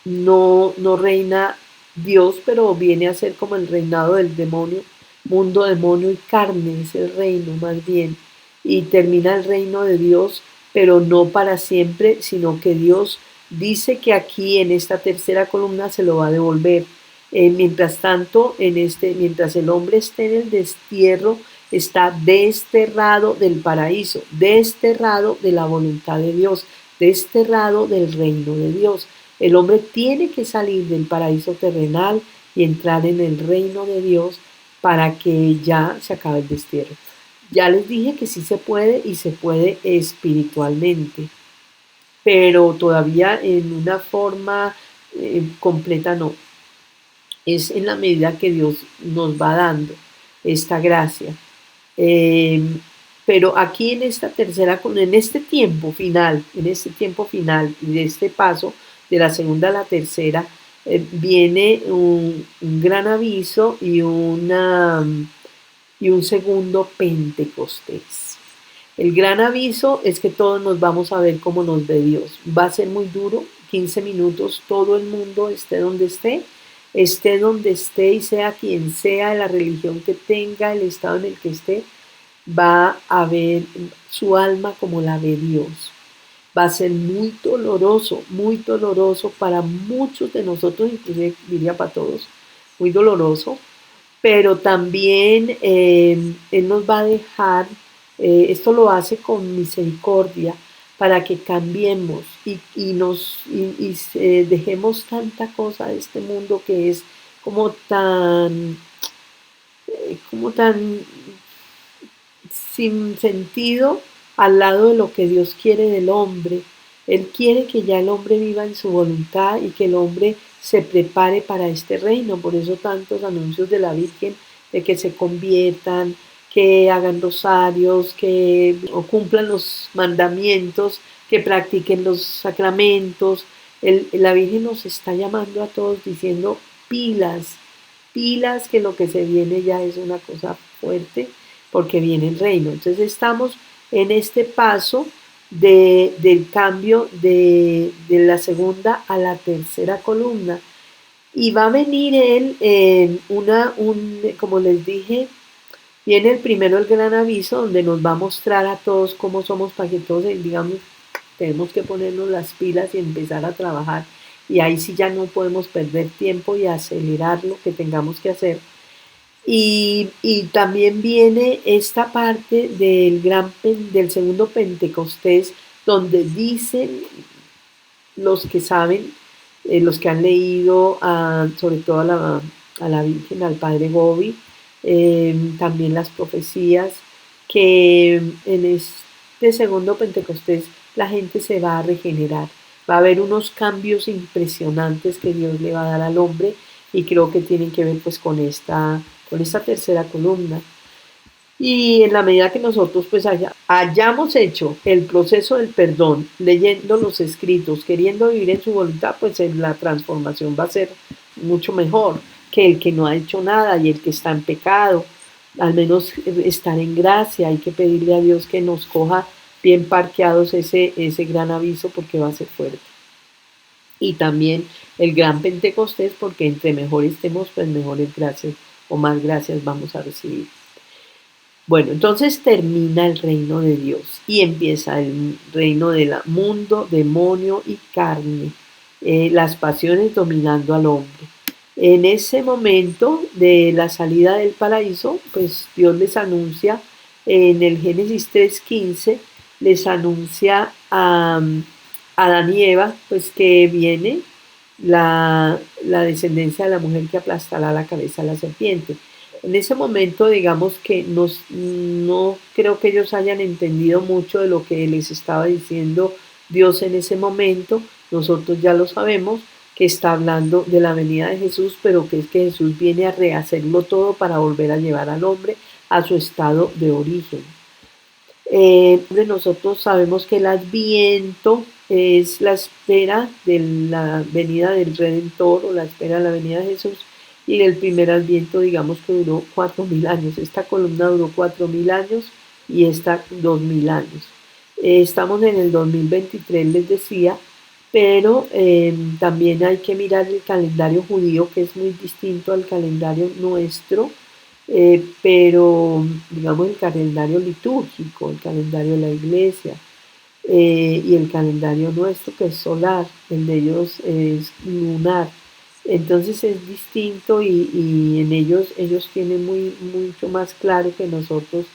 no reina Dios, pero viene a ser como el reinado del demonio, mundo, demonio y carne, es el reino más bien. Y termina el reino de Dios, pero no para siempre, sino que Dios dice que aquí en esta tercera columna se lo va a devolver. Mientras tanto, mientras el hombre esté en el destierro, está desterrado del paraíso, desterrado de la voluntad de Dios, desterrado del reino de Dios. El hombre tiene que salir del paraíso terrenal y entrar en el reino de Dios para que ya se acabe el destierro. Ya les dije que sí se puede y se puede espiritualmente, pero todavía en una forma completa no. Es en la medida que Dios nos va dando esta gracia. Eh, pero aquí en esta tercera, en este tiempo final y de este paso de la segunda a la tercera, viene un gran aviso y un segundo Pentecostés. El gran aviso es que todos nos vamos a ver como nos ve Dios. Va a ser muy duro, 15 minutos, todo el mundo esté donde esté y sea quien sea, la religión que tenga, el estado en el que esté, va a ver su alma como la ve Dios. Va a ser muy doloroso para muchos de nosotros, inclusive diría para todos, muy doloroso, pero también Él nos va a dejar, esto lo hace con misericordia, para que cambiemos y dejemos tanta cosa de este mundo que es como tan sin sentido al lado de lo que Dios quiere del hombre. Él quiere que ya el hombre viva en su voluntad y que el hombre se prepare para este reino. Por eso tantos anuncios de la Virgen de que se conviertan, que hagan rosarios, que cumplan los mandamientos, que practiquen los sacramentos. La Virgen nos está llamando a todos diciendo pilas, pilas, que lo que se viene ya es una cosa fuerte porque viene el reino. Entonces estamos en este paso del cambio de la segunda a la tercera columna. Y va a venir él como les dije, viene el primero el gran aviso donde nos va a mostrar a todos cómo somos para que todos, digamos, tenemos que ponernos las pilas y empezar a trabajar. Y ahí sí ya no podemos perder tiempo y acelerar lo que tengamos que hacer. Y también viene esta parte del segundo Pentecostés, donde dicen los que saben, los que han leído sobre todo a la Virgen, al Padre Gobi, también las profecías, que en este segundo Pentecostés la gente se va a regenerar. Va a haber unos cambios impresionantes que Dios le va a dar al hombre y creo que tienen que ver pues con esta tercera columna. Y en la medida que nosotros pues hayamos hecho el proceso del perdón, leyendo los escritos, queriendo vivir en su voluntad, pues la transformación va a ser mucho mejor que el que no ha hecho nada y el que está en pecado. Al menos estar en gracia, hay que pedirle a Dios que nos coja bien parqueados ese gran aviso porque va a ser fuerte. Y también el gran Pentecostés porque entre mejor estemos, pues mejores gracias o más gracias vamos a recibir. Bueno, entonces termina el reino de Dios y empieza el reino del mundo, demonio y carne, las pasiones dominando al hombre. En ese momento de la salida del paraíso, pues Dios les anuncia en el Génesis 3:15, les anuncia a Adán y Eva, pues que viene la descendencia de la mujer que aplastará la cabeza a la serpiente. En ese momento, digamos que no creo que ellos hayan entendido mucho de lo que les estaba diciendo Dios en ese momento. Nosotros ya lo sabemos, que está hablando de la venida de Jesús, pero que es que Jesús viene a rehacerlo todo para volver a llevar al hombre a su estado de origen. Nosotros sabemos que el Adviento es la espera de la venida del Redentor o la espera de la venida de Jesús, y el primer Adviento digamos que duró 4000 años. Esta columna duró 4000 años y esta 2000 años. Estamos en el 2023, les decía, pero también hay que mirar el calendario judío, que es muy distinto al calendario nuestro, pero digamos el calendario litúrgico, el calendario de la iglesia, y el calendario nuestro que es solar, el de ellos es lunar. Entonces es distinto y en ellos tienen mucho más claro que nosotros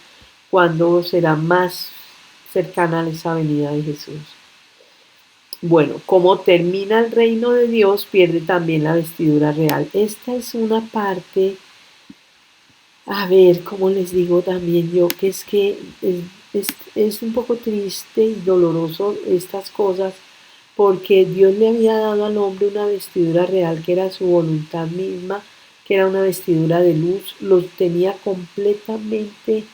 cuándo será más cercana a esa venida de Jesús. Bueno, como termina el reino de Dios, pierde también la vestidura real. Esta es una parte, a ver, como les digo también yo, que es un poco triste y doloroso estas cosas, porque Dios le había dado al hombre una vestidura real que era su voluntad misma, que era una vestidura de luz, los tenía completamente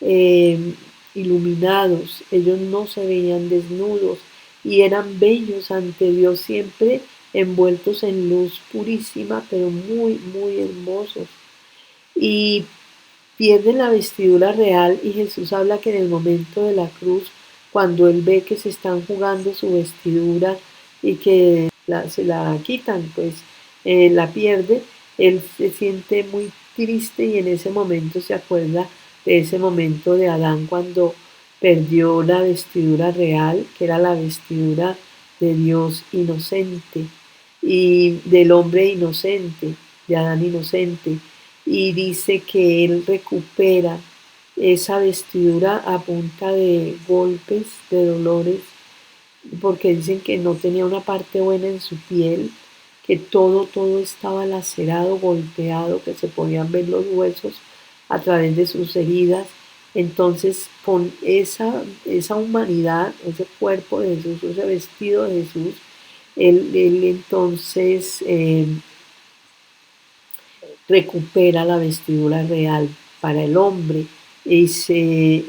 eh, iluminados, ellos no se veían desnudos y eran bellos ante Dios, siempre envueltos en luz purísima, pero muy hermosos. Y pierden la vestidura real y Jesús habla que en el momento de la cruz, cuando Él ve que se están jugando su vestidura y que se la quitan, pues la pierde, Él se siente muy triste y en ese momento se acuerda de ese momento de Adán cuando perdió la vestidura real, que era la vestidura de Dios inocente y del hombre inocente, de Adán inocente, y dice que él recupera esa vestidura a punta de golpes, de dolores, porque dicen que no tenía una parte buena en su piel, que todo estaba lacerado, golpeado, que se podían ver los huesos a través de sus heridas. Entonces, con esa humanidad, ese cuerpo de Jesús, ese vestido de Jesús, él entonces recupera la vestidura real para el hombre, es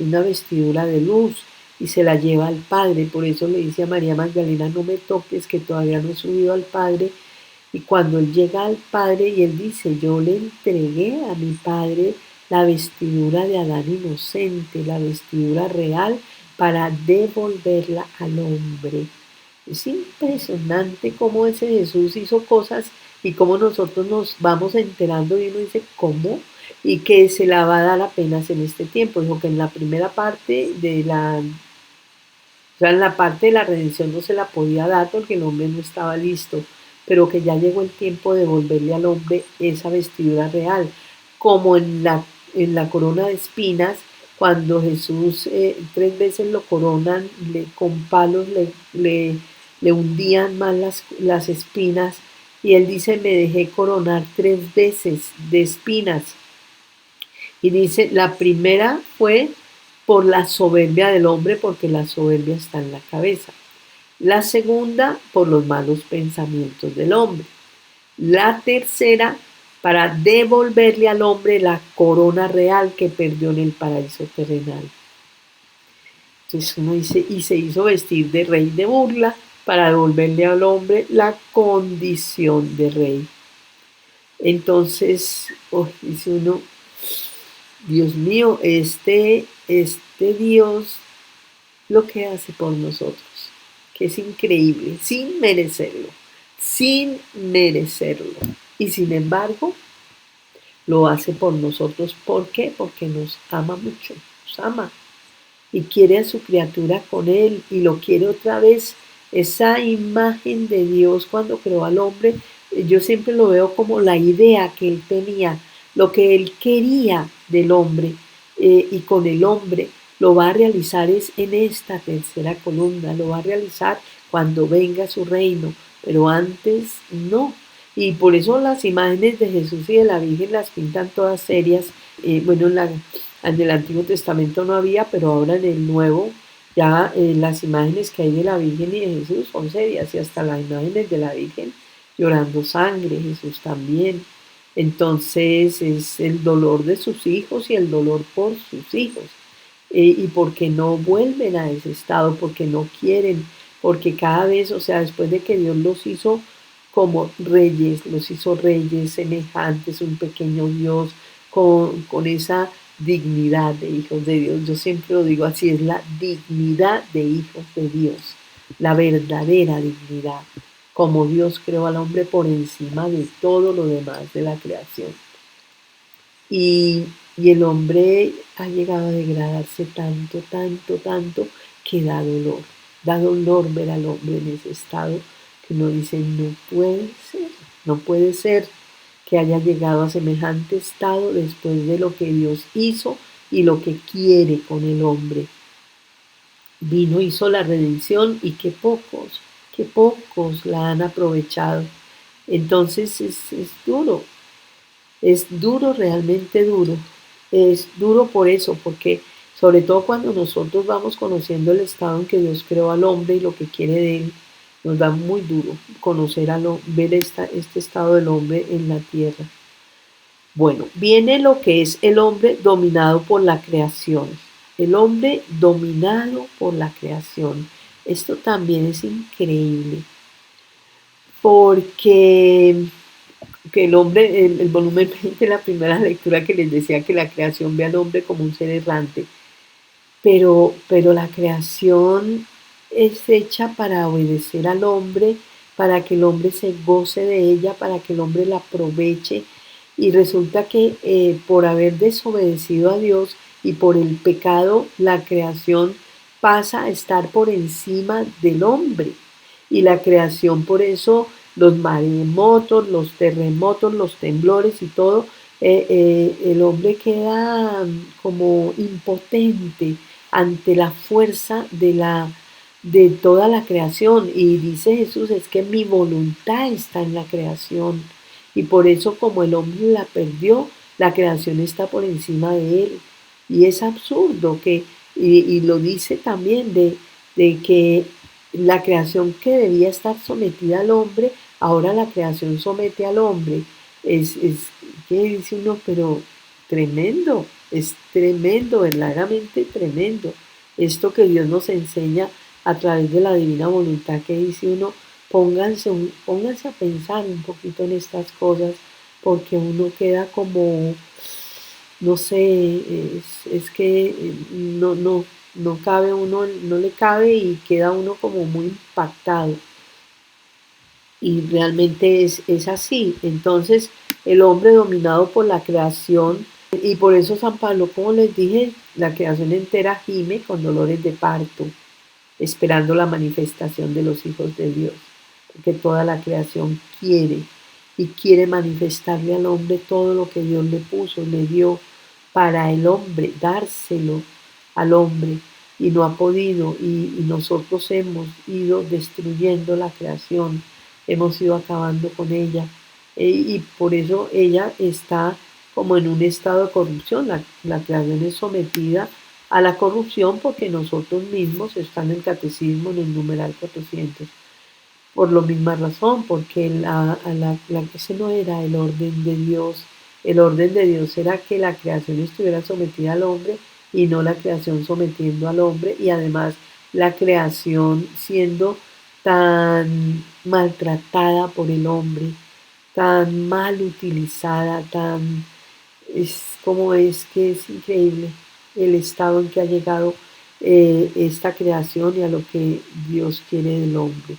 una vestidura de luz y se la lleva al Padre. Por eso le dice a María Magdalena, no me toques, que todavía no he subido al Padre. Y cuando él llega al Padre y él dice, yo le entregué a mi Padre la vestidura de Adán inocente, la vestidura real, para devolverla al hombre. Es impresionante cómo ese Jesús hizo cosas y cómo nosotros nos vamos enterando y uno dice, ¿cómo? Y que se la va a dar apenas en este tiempo. Dijo que en la primera parte o sea, en la parte de la redención no se la podía dar porque el hombre no estaba listo, pero que ya llegó el tiempo de volverle al hombre esa vestidura real, como en la corona de espinas, cuando Jesús 3 veces lo coronan, con palos le hundían más las espinas. Y él dice, me dejé coronar 3 veces de espinas. Y dice, la primera fue por la soberbia del hombre, porque la soberbia está en la cabeza. La segunda, por los malos pensamientos del hombre. La tercera, para devolverle al hombre la corona real que perdió en el paraíso terrenal. Entonces uno dice, y se hizo vestir de rey de burla para devolverle al hombre la condición de rey. Entonces, dice uno, Dios mío, este Dios lo que hace por nosotros, que es increíble, sin merecerlo. Y sin embargo, lo hace por nosotros. ¿Por qué? Porque nos ama mucho, nos ama y quiere a su criatura con él y lo quiere otra vez. Esa imagen de Dios cuando creó al hombre, yo siempre lo veo como la idea que él tenía, lo que él quería del hombre, y con el hombre lo va a realizar es en esta tercera columna, lo va a realizar cuando venga su reino, pero antes no. Y por eso las imágenes de Jesús y de la Virgen las pintan todas serias. Bueno, en el Antiguo Testamento no había, pero ahora en el Nuevo ya las imágenes que hay de la Virgen y de Jesús son serias, y hasta las imágenes de la Virgen llorando sangre, Jesús también. Entonces es el dolor de sus hijos y el dolor por sus hijos. Y porque no vuelven a ese estado, porque no quieren, porque cada vez, o sea, después de que Dios los hizo como reyes, los hizo reyes semejantes, un pequeño Dios con esa dignidad de hijos de Dios. Yo siempre lo digo así, es la dignidad de hijos de Dios, la verdadera dignidad, como Dios creó al hombre por encima de todo lo demás de la creación. Y, y el hombre ha llegado a degradarse tanto, tanto, tanto, que da dolor ver al hombre en ese estado, que uno dice, no puede ser que haya llegado a semejante estado después de lo que Dios hizo y lo que quiere con el hombre. Vino, hizo la redención y qué pocos la han aprovechado. Entonces es duro, realmente duro. Es duro por eso, porque sobre todo cuando nosotros vamos conociendo el estado en que Dios creó al hombre y lo que quiere de él, nos da muy duro conocer ver este estado del hombre en la tierra. Bueno, viene lo que es el hombre dominado por la creación. El hombre dominado por la creación. Esto también es increíble, porque que el hombre, el volumen 20, la primera lectura que les decía que la creación ve al hombre como un ser errante, pero la creación es hecha para obedecer al hombre, para que el hombre se goce de ella, para que el hombre la aproveche. Y resulta que por haber desobedecido a Dios y por el pecado, la creación pasa a estar por encima del hombre. Y la creación, por eso, los maremotos, los terremotos, los temblores y todo, el hombre queda como impotente ante la fuerza de toda la creación. Y dice Jesús, es que mi voluntad está en la creación. Y por eso, como el hombre la perdió, la creación está por encima de él. Y es absurdo y lo dice también, de que la creación que debía estar sometida al hombre, ahora la creación somete al hombre. Es que dice uno, pero tremendo, es tremendo, verdaderamente tremendo. Esto que Dios nos enseña a través de la divina voluntad, que dice uno, pónganse a pensar un poquito en estas cosas, porque uno queda como, no sé, es que no cabe uno, no le cabe y queda uno como muy impactado. Y realmente es así. Entonces, el hombre dominado por la creación, y por eso San Pablo, como les dije, la creación entera gime con dolores de parto, esperando la manifestación de los hijos de Dios, porque toda la creación quiere manifestarle al hombre todo lo que Dios le puso, le dio para el hombre, dárselo al hombre. y no ha podido, y nosotros hemos ido destruyendo la creación, hemos ido acabando con ella, y por eso ella está como en un estado de corrupción. La creación es sometida a la corrupción porque nosotros mismos, está en el catecismo en el numeral 400, por la misma razón, porque ese no era el orden de Dios. El orden de Dios era que la creación estuviera sometida al hombre y no la creación sometiendo al hombre, y además la creación siendo tan maltratada por el hombre, tan mal utilizada, es como es que es increíble el estado en que ha llegado esta creación y a lo que Dios quiere del hombre.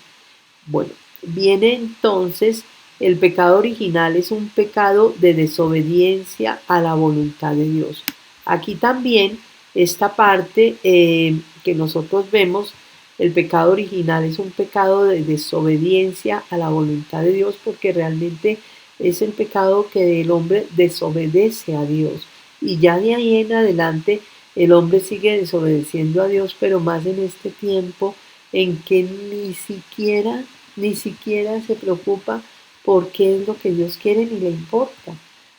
Bueno, viene entonces, el pecado original es un pecado de desobediencia a la voluntad de Dios. Aquí también esta parte que nosotros vemos, el pecado original es un pecado de desobediencia a la voluntad de Dios, porque realmente es el pecado que el hombre desobedece a Dios. Y ya de ahí en adelante el hombre sigue desobedeciendo a Dios, pero más en este tiempo en que ni siquiera se preocupa por qué es lo que Dios quiere ni le importa.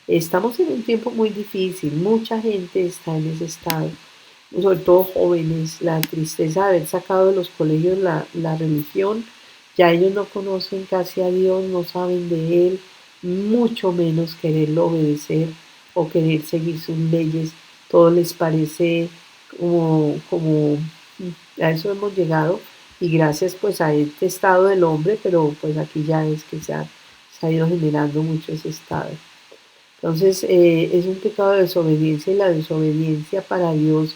Estamos en un tiempo muy difícil, mucha gente está en ese estado, sobre todo jóvenes. La tristeza de haber sacado de los colegios la religión, ya ellos no conocen casi a Dios, no saben de Él, mucho menos quererlo obedecer o querer seguir sus leyes. Todo les parece como a eso hemos llegado, y gracias pues a este estado del hombre, pero pues aquí ya es que se ha ido generando mucho ese estado. Entonces es un pecado de desobediencia, y la desobediencia para Dios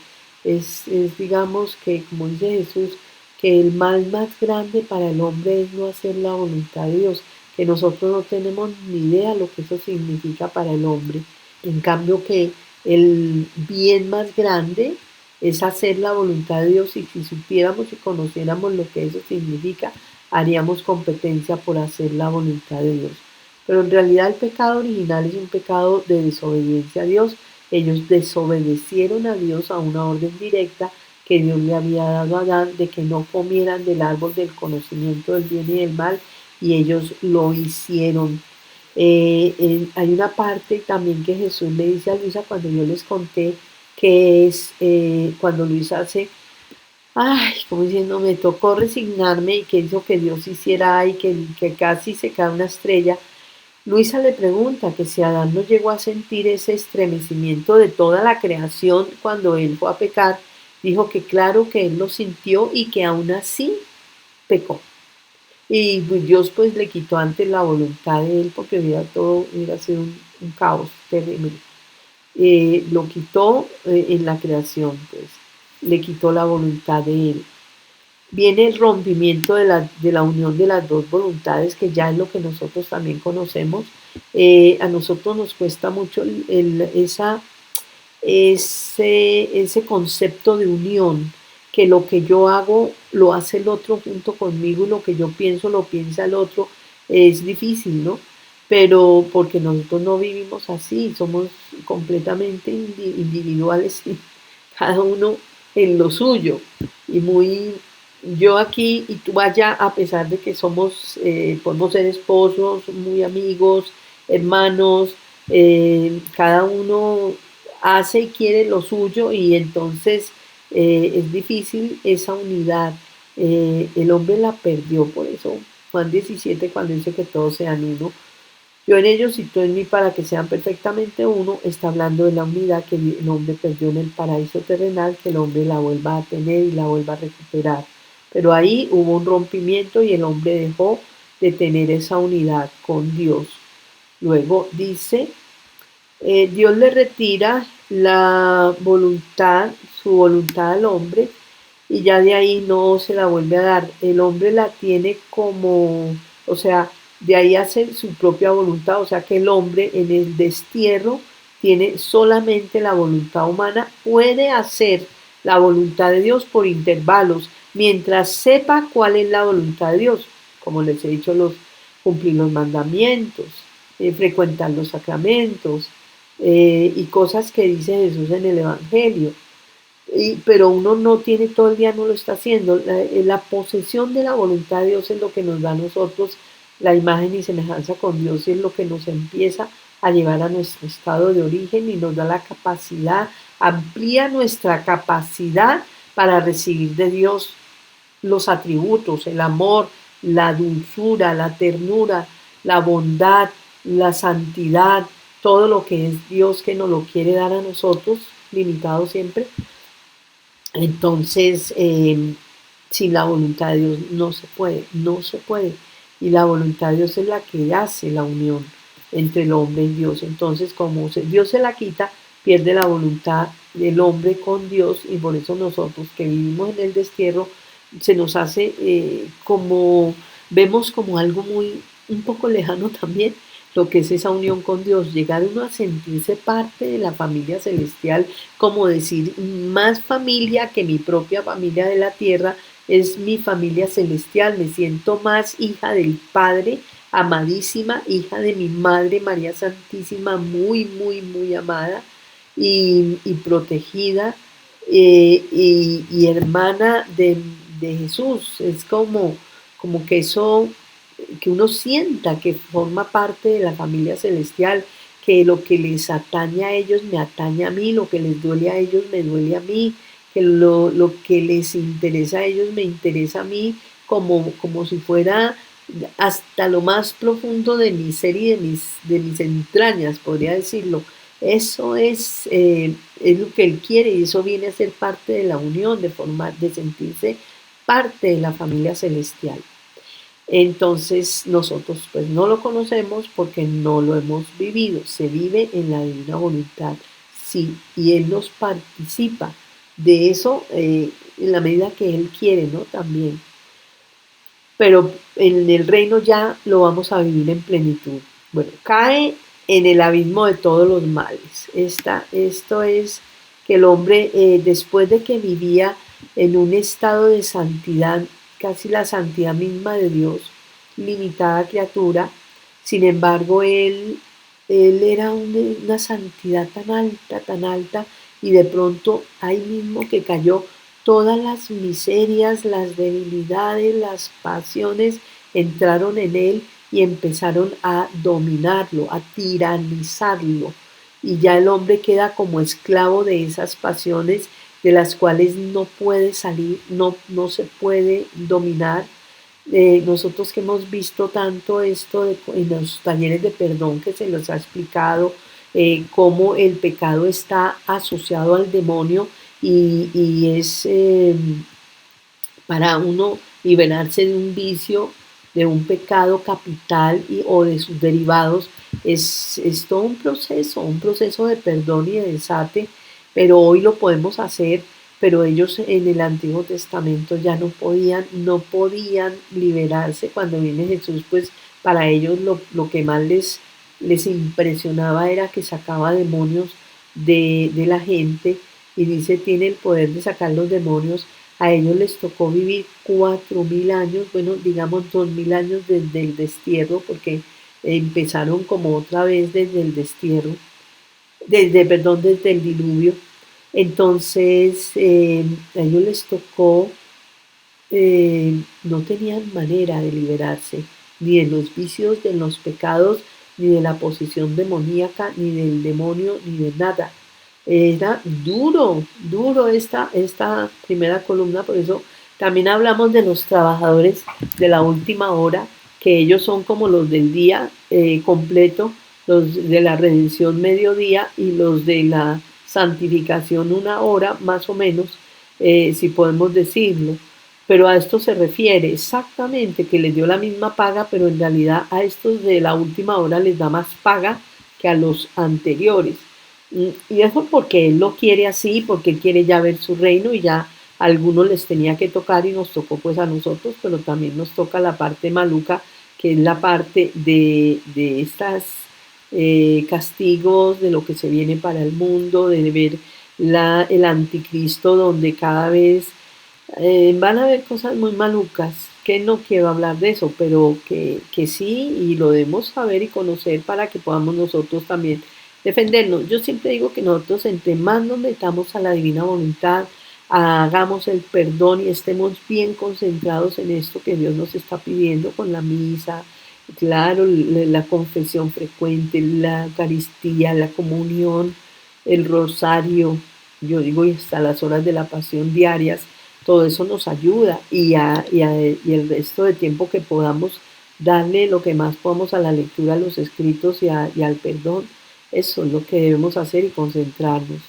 digamos que, como dice Jesús, que el mal más grande para el hombre es no hacer la voluntad de Dios, que nosotros no tenemos ni idea lo que eso significa para el hombre. En cambio que el bien más grande es hacer la voluntad de Dios, y si supiéramos y conociéramos lo que eso significa, haríamos competencia por hacer la voluntad de Dios. Pero en realidad el pecado original es un pecado de desobediencia a Dios. Ellos desobedecieron a Dios a una orden directa que Dios le había dado a Adán, de que no comieran del árbol del conocimiento del bien y del mal, y ellos lo hicieron. Hay una parte también que Jesús le dice a Luisa cuando yo les conté, que es cuando Luisa hace, ay, como diciendo, me tocó resignarme, y que hizo que Dios hiciera, y que casi se cae una estrella. Luisa le pregunta que si Adán no llegó a sentir ese estremecimiento de toda la creación cuando él fue a pecar. Dijo que claro que él lo sintió y que aún así pecó. Y Dios pues le quitó antes la voluntad de él, porque hubiera sido un caos terrible. Lo quitó en la creación, pues le quitó la voluntad de él. Viene el rompimiento de la unión de las dos voluntades, que ya es lo que nosotros también conocemos. A nosotros nos cuesta mucho ese concepto de unión, que lo que yo hago lo hace el otro junto conmigo, y lo que yo pienso lo piensa el otro. Es difícil, ¿no? Pero porque nosotros no vivimos así, somos completamente individuales, y cada uno en lo suyo, y muy yo aquí y tú allá, a pesar de que podemos ser esposos, muy amigos, hermanos. Cada uno hace y quiere lo suyo, y entonces es difícil esa unidad. El hombre la perdió, por eso Juan 17, cuando dice que todos sean uno, yo en ellos y tú en mí, para que sean perfectamente uno, está hablando de la unidad que el hombre perdió en el paraíso terrenal, que el hombre la vuelva a tener y la vuelva a recuperar. Pero ahí hubo un rompimiento, y el hombre dejó de tener esa unidad con Dios. Luego dice, Dios le retira la voluntad, su voluntad al hombre, y ya de ahí no se la vuelve a dar. El hombre la tiene como, o sea, de ahí hace su propia voluntad, o sea que el hombre en el destierro tiene solamente la voluntad humana, puede hacer la voluntad de Dios por intervalos, mientras sepa cuál es la voluntad de Dios, como les he dicho, cumplir los mandamientos, frecuentar los sacramentos, y cosas que dice Jesús en el Evangelio. pero uno no tiene todo el día, no lo está haciendo. La posesión de la voluntad de Dios es lo que nos da a nosotros la imagen y semejanza con Dios y es lo que nos empieza a llevar a nuestro estado de origen y nos da la capacidad, amplía nuestra capacidad para recibir de Dios los atributos, el amor, la dulzura, la ternura, la bondad, la santidad, todo lo que es Dios que nos lo quiere dar a nosotros, limitado siempre. Entonces, sin la voluntad de Dios no se puede, no se puede. Y la voluntad de Dios es la que hace la unión entre el hombre y Dios. Entonces, como Dios se la quita, pierde la voluntad del hombre con Dios y por eso nosotros que vivimos en el destierro, se nos hace como, vemos como algo muy, un poco lejano también, lo que es esa unión con Dios, llegar uno a sentirse parte de la familia celestial, como decir, más familia que mi propia familia de la tierra, es mi familia celestial, me siento más hija del Padre, amadísima, hija de mi Madre María Santísima, muy, muy, muy amada y protegida, y hermana de Jesús. Es como que eso, que uno sienta que forma parte de la familia celestial, que lo que les atañe a ellos me atañe a mí, lo que les duele a ellos me duele a mí, que lo que les interesa a ellos me interesa a mí, como si fuera hasta lo más profundo de mi ser y de mis entrañas, podría decirlo. Eso es lo que él quiere y eso viene a ser parte de la unión, de formar, de sentirse parte de la familia celestial. Entonces nosotros pues no lo conocemos porque no lo hemos vivido. Se vive en la divina voluntad, sí, y Él nos participa de eso en la medida que Él quiere, ¿no? También. Pero en el reino ya lo vamos a vivir en plenitud. Bueno, cae en el abismo de todos los males. Esto es que el hombre, después de que vivía en un estado de santidad, casi la santidad misma de Dios, limitada criatura, sin embargo, él era una santidad tan alta, y de pronto ahí mismo que cayó, todas las miserias, las debilidades, las pasiones entraron en él y empezaron a dominarlo, a tiranizarlo. Y ya el hombre queda como esclavo de esas pasiones de las cuales no puede salir, no se puede dominar. Nosotros que hemos visto tanto esto en los talleres de perdón que se los ha explicado, cómo el pecado está asociado al demonio y es para uno liberarse de un vicio, de un pecado capital o de sus derivados, es todo un proceso de perdón y de desate, pero hoy lo podemos hacer, pero ellos en el Antiguo Testamento ya no podían liberarse. Cuando viene Jesús, pues para ellos lo que más les impresionaba era que sacaba demonios de la gente, y dice, tiene el poder de sacar los demonios. A ellos les tocó vivir 4000 años, bueno, digamos 2000 años desde el destierro, porque empezaron como otra vez desde el destierro, desde el diluvio. Entonces, a ellos les tocó, no tenían manera de liberarse, ni de los vicios, de los pecados, ni de la posesión demoníaca, ni del demonio, ni de nada. Era duro, duro esta primera columna, por eso también hablamos de los trabajadores de la última hora, que ellos son como los del día completo, los de la redención mediodía y los de la santificación una hora más o menos, si podemos decirlo. Pero a esto se refiere exactamente, que les dio la misma paga, pero en realidad a estos de la última hora les da más paga que a los anteriores. Y eso porque Él lo quiere así, porque Él quiere ya ver su reino y ya a algunos les tenía que tocar y nos tocó pues a nosotros, pero también nos toca la parte maluca, que es la parte de estas castigos, de lo que se viene para el mundo, de ver el anticristo, donde cada vez van a haber cosas muy malucas, que no quiero hablar de eso, pero que sí, y lo debemos saber y conocer para que podamos nosotros también defendernos. Yo siempre digo que nosotros entre más nos metamos a la divina voluntad, hagamos el perdón y estemos bien concentrados en esto que Dios nos está pidiendo con la misa, claro, la confesión frecuente, la Eucaristía, la comunión, el rosario, yo digo, y hasta las horas de la pasión diarias, todo eso nos ayuda y el resto de tiempo que podamos darle lo que más podamos a la lectura, a los escritos y al perdón, eso es lo que debemos hacer y concentrarnos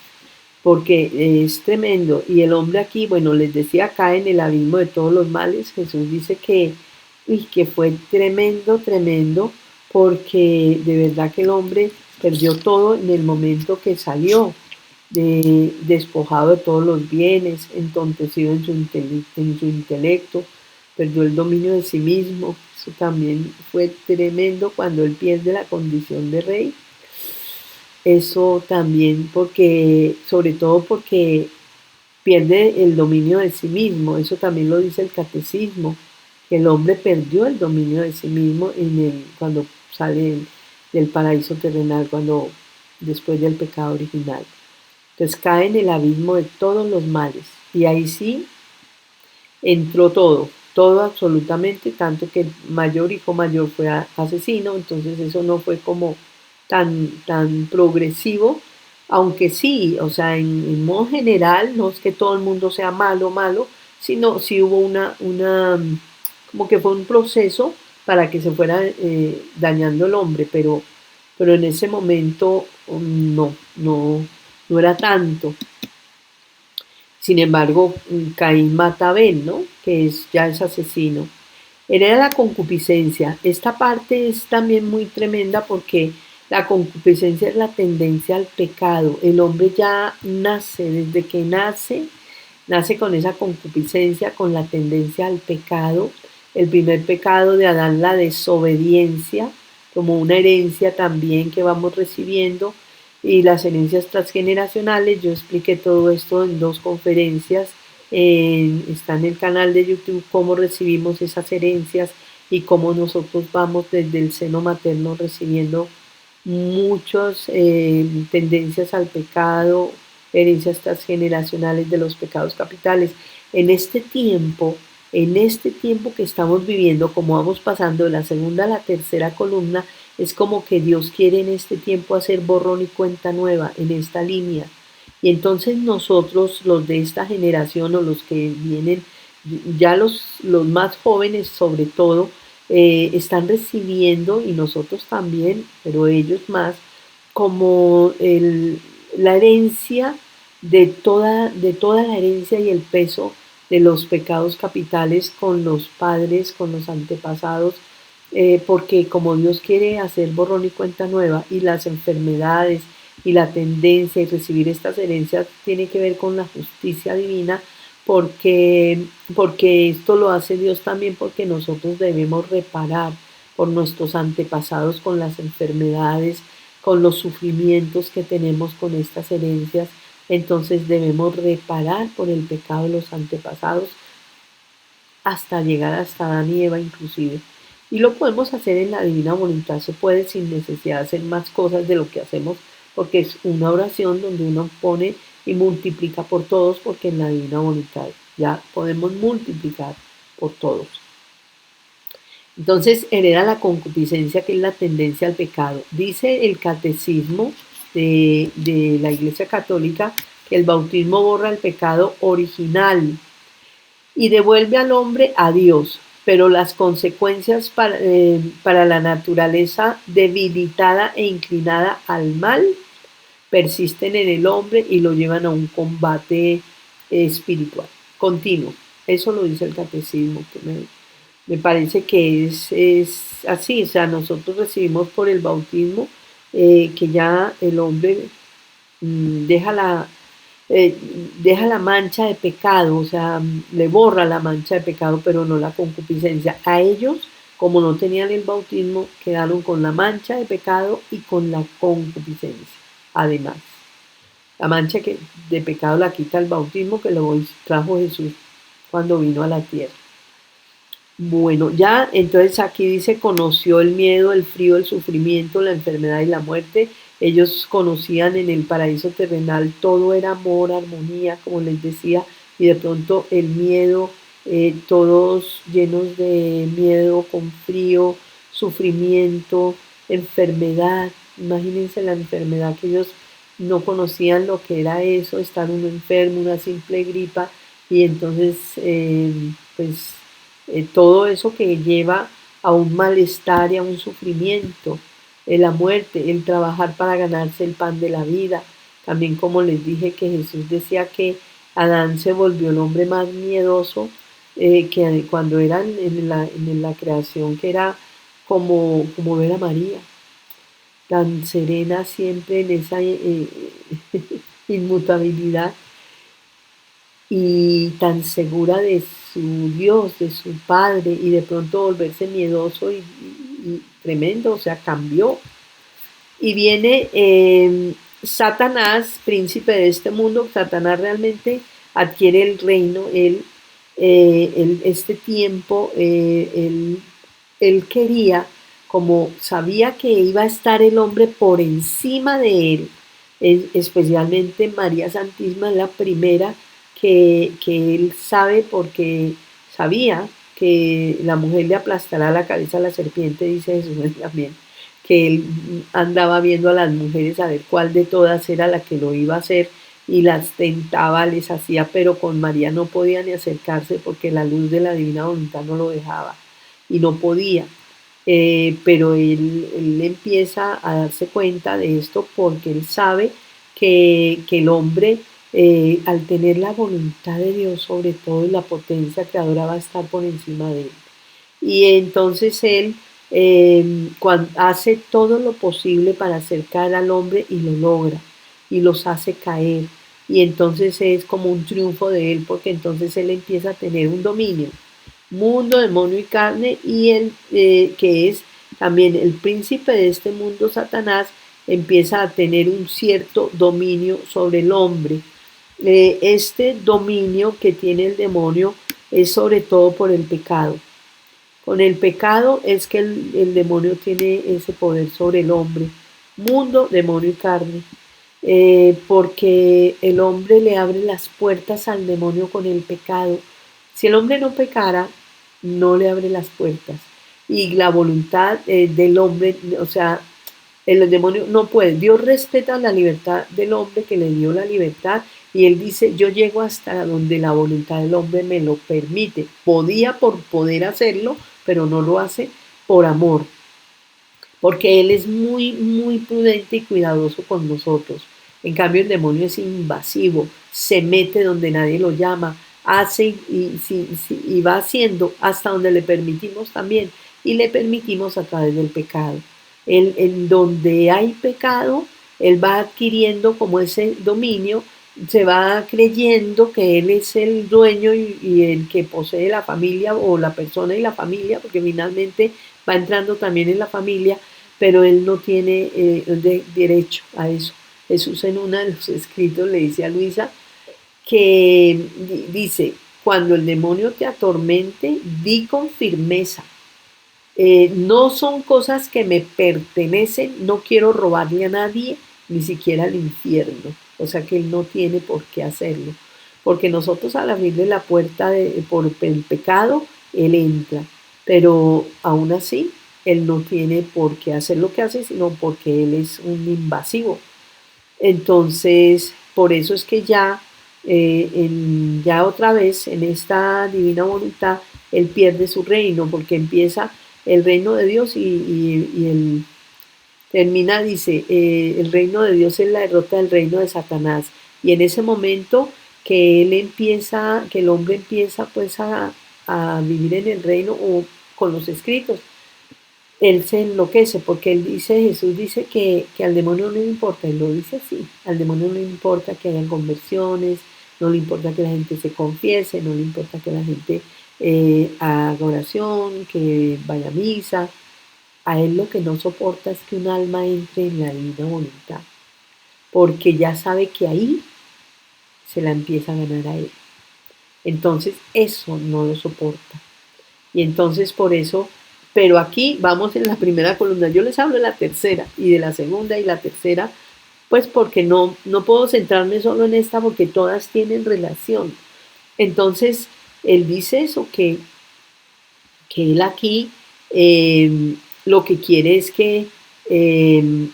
porque es tremendo. Y el hombre aquí, bueno, les decía, cae en el abismo de todos los males. Jesús dice que fue tremendo, tremendo, porque de verdad que el hombre perdió todo en el momento que salió, despojado de todos los bienes, entontecido en su intelecto, perdió el dominio de sí mismo. Eso también fue tremendo cuando él pierde la condición de rey. Eso también porque, sobre todo porque pierde el dominio de sí mismo, eso también lo dice el catecismo, que el hombre perdió el dominio de sí mismo cuando sale del paraíso terrenal, cuando después del pecado original. Entonces cae en el abismo de todos los males y ahí sí entró todo, todo absolutamente, tanto que el mayor hijo mayor fue asesino, entonces eso no fue como tan progresivo, aunque sí, o sea, en modo general, no es que todo el mundo sea malo, malo, sino sí hubo como que fue un proceso para que se fuera dañando el hombre, pero en ese momento no era tanto. Sin embargo, Caín mata a Abel, ¿no? Ya es asesino. Hereda la concupiscencia. Esta parte es también muy tremenda porque la concupiscencia es la tendencia al pecado. El hombre ya nace, desde que nace con esa concupiscencia, con la tendencia al pecado. El primer pecado de Adán, la desobediencia, como una herencia también que vamos recibiendo, y las herencias transgeneracionales. Yo expliqué todo esto en 2 conferencias. Está en el canal de YouTube cómo recibimos esas herencias y cómo nosotros vamos desde el seno materno recibiendo muchas tendencias al pecado, herencias transgeneracionales de los pecados capitales. En este tiempo, en este tiempo que estamos viviendo, como vamos pasando de la segunda a la tercera columna, es como que Dios quiere en este tiempo hacer borrón y cuenta nueva en esta línea. Y entonces nosotros, los de esta generación o los que vienen, ya los más jóvenes sobre todo, están recibiendo, y nosotros también, pero ellos más, como la herencia de toda la herencia y el peso de los pecados capitales con los padres, con los antepasados, porque como Dios quiere hacer borrón y cuenta nueva, y las enfermedades y la tendencia y recibir estas herencias tiene que ver con la justicia divina, porque esto lo hace Dios también, porque nosotros debemos reparar por nuestros antepasados con las enfermedades, con los sufrimientos que tenemos con estas herencias. Entonces debemos reparar por el pecado de los antepasados hasta llegar hasta Adán y Eva inclusive. Y lo podemos hacer en la divina voluntad, se puede sin necesidad de hacer más cosas de lo que hacemos, porque es una oración donde uno pone y multiplica por todos, porque en la divina voluntad ya podemos multiplicar por todos. Entonces hereda la concupiscencia, que es la tendencia al pecado. Dice el catecismo de la Iglesia Católica que el bautismo borra el pecado original y devuelve al hombre a Dios, pero las consecuencias para la naturaleza debilitada e inclinada al mal persisten en el hombre y lo llevan a un combate espiritual continuo. Eso lo dice el catecismo, que me parece que es así. O sea, nosotros recibimos por el bautismo que ya el hombre deja eh, deja la mancha de pecado, o sea, le borra la mancha de pecado, pero no la concupiscencia. A ellos, como no tenían el bautismo, quedaron con la mancha de pecado y con la concupiscencia. Además, la mancha de pecado la quita el bautismo, que lo trajo Jesús cuando vino a la tierra. Bueno, ya entonces aquí dice, conoció el miedo, el frío, el sufrimiento, la enfermedad y la muerte. Ellos conocían en el paraíso terrenal, todo era amor, armonía, como les decía, y de pronto el miedo, todos llenos de miedo, con frío, sufrimiento, enfermedad. Imagínense la enfermedad que ellos no conocían lo que era eso, estar uno enfermo, una simple gripa, y entonces pues todo eso que lleva a un malestar y a un sufrimiento, la muerte, el trabajar para ganarse el pan de la vida. También como les dije que Jesús decía que Adán se volvió el hombre más miedoso que cuando eran en la creación, que era como ver a María, tan serena siempre en esa inmutabilidad y tan segura de su Dios, de su Padre, y de pronto volverse miedoso y tremendo, o sea, cambió. Y viene Satanás, príncipe de este mundo. Satanás realmente adquiere el reino, este tiempo, él quería, como sabía que iba a estar el hombre por encima de él, especialmente María Santísima es la primera que él sabe, porque sabía que la mujer le aplastará la cabeza a la serpiente, dice Jesús también, que él andaba viendo a las mujeres a ver cuál de todas era la que lo iba a hacer, y las tentaba, les hacía, pero con María no podía ni acercarse porque la luz de la divina voluntad no lo dejaba y no podía. Pero él empieza a darse cuenta de esto porque él sabe que el hombre, al tener la voluntad de Dios sobre todo y la potencia creadora, va a estar por encima de él. Y entonces él hace todo lo posible para acercar al hombre y lo logra y los hace caer. Y entonces es como un triunfo de él, porque entonces él empieza a tener un dominio, mundo, demonio y carne, y él, que es también el príncipe de este mundo, Satanás, empieza a tener un cierto dominio sobre el hombre. Este dominio que tiene el demonio es sobre todo por el pecado. Con el pecado es que el demonio tiene ese poder sobre el hombre, mundo, demonio y carne, porque el hombre le abre las puertas al demonio con el pecado. Si el hombre no pecara, no le abre las puertas. Y la voluntad del hombre, o sea, el demonio no puede. Dios respeta la libertad del hombre, que le dio la libertad, y él dice, yo llego hasta donde la voluntad del hombre me lo permite. Podía por poder hacerlo, pero no lo hace por amor, porque él es muy, muy prudente y cuidadoso con nosotros. En cambio, el demonio es invasivo, se mete donde nadie lo llama, hace y va haciendo hasta donde le permitimos también, y le permitimos a través del pecado. En donde hay pecado, él va adquiriendo como ese dominio, se va creyendo que él es el dueño y el que posee la familia, o la persona y la familia, porque finalmente va entrando también en la familia, pero él no tiene derecho a eso. Jesús en uno de los escritos le dice a Luisa que dice, cuando el demonio te atormente, di con firmeza, no son cosas que me pertenecen, no quiero robarle a nadie, ni siquiera al infierno. O sea que él no tiene por qué hacerlo. Porque nosotros, al abrirle la puerta por el pecado, él entra. Pero aún así, él no tiene por qué hacer lo que hace, sino porque él es un invasivo. Entonces, por eso es que ya otra vez en esta divina voluntad, él pierde su reino, porque empieza el reino de Dios y él termina, dice, el reino de Dios es la derrota del reino de Satanás. Y en ese momento que él empieza, que el hombre empieza pues a vivir en el reino o con los escritos, él se enloquece, porque él dice, Jesús dice que al demonio no le importa, él lo dice así, al demonio no le importa que hayan conversiones, no le importa que la gente se confiese, no le importa que la gente haga oración, que vaya a misa. A él lo que no soporta es que un alma entre en la divina voluntad, porque ya sabe que ahí se la empieza a ganar a él. Entonces eso no lo soporta. Y entonces por eso, pero aquí vamos en la primera columna, yo les hablo de la tercera y de la segunda y la tercera, pues porque no puedo centrarme solo en esta, porque todas tienen relación. Entonces, él dice eso, que él aquí lo que quiere es eh,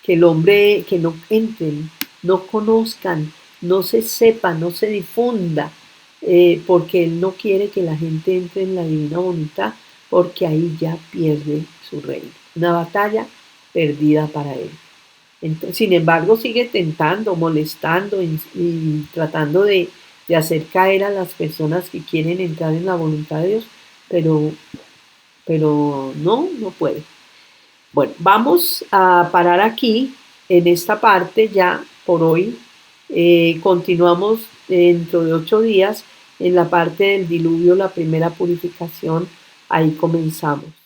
que el hombre, que no entren, no conozcan, no se sepa, no se difunda, porque él no quiere que la gente entre en la divina voluntad, porque ahí ya pierde su reino. Una batalla perdida para él. Entonces, sin embargo, sigue tentando, molestando y tratando de hacer caer a las personas que quieren entrar en la voluntad de Dios, pero, pero no puede. Bueno, vamos a parar aquí en esta parte ya por hoy. Continuamos dentro de 8 días en la parte del diluvio, la primera purificación. Ahí comenzamos.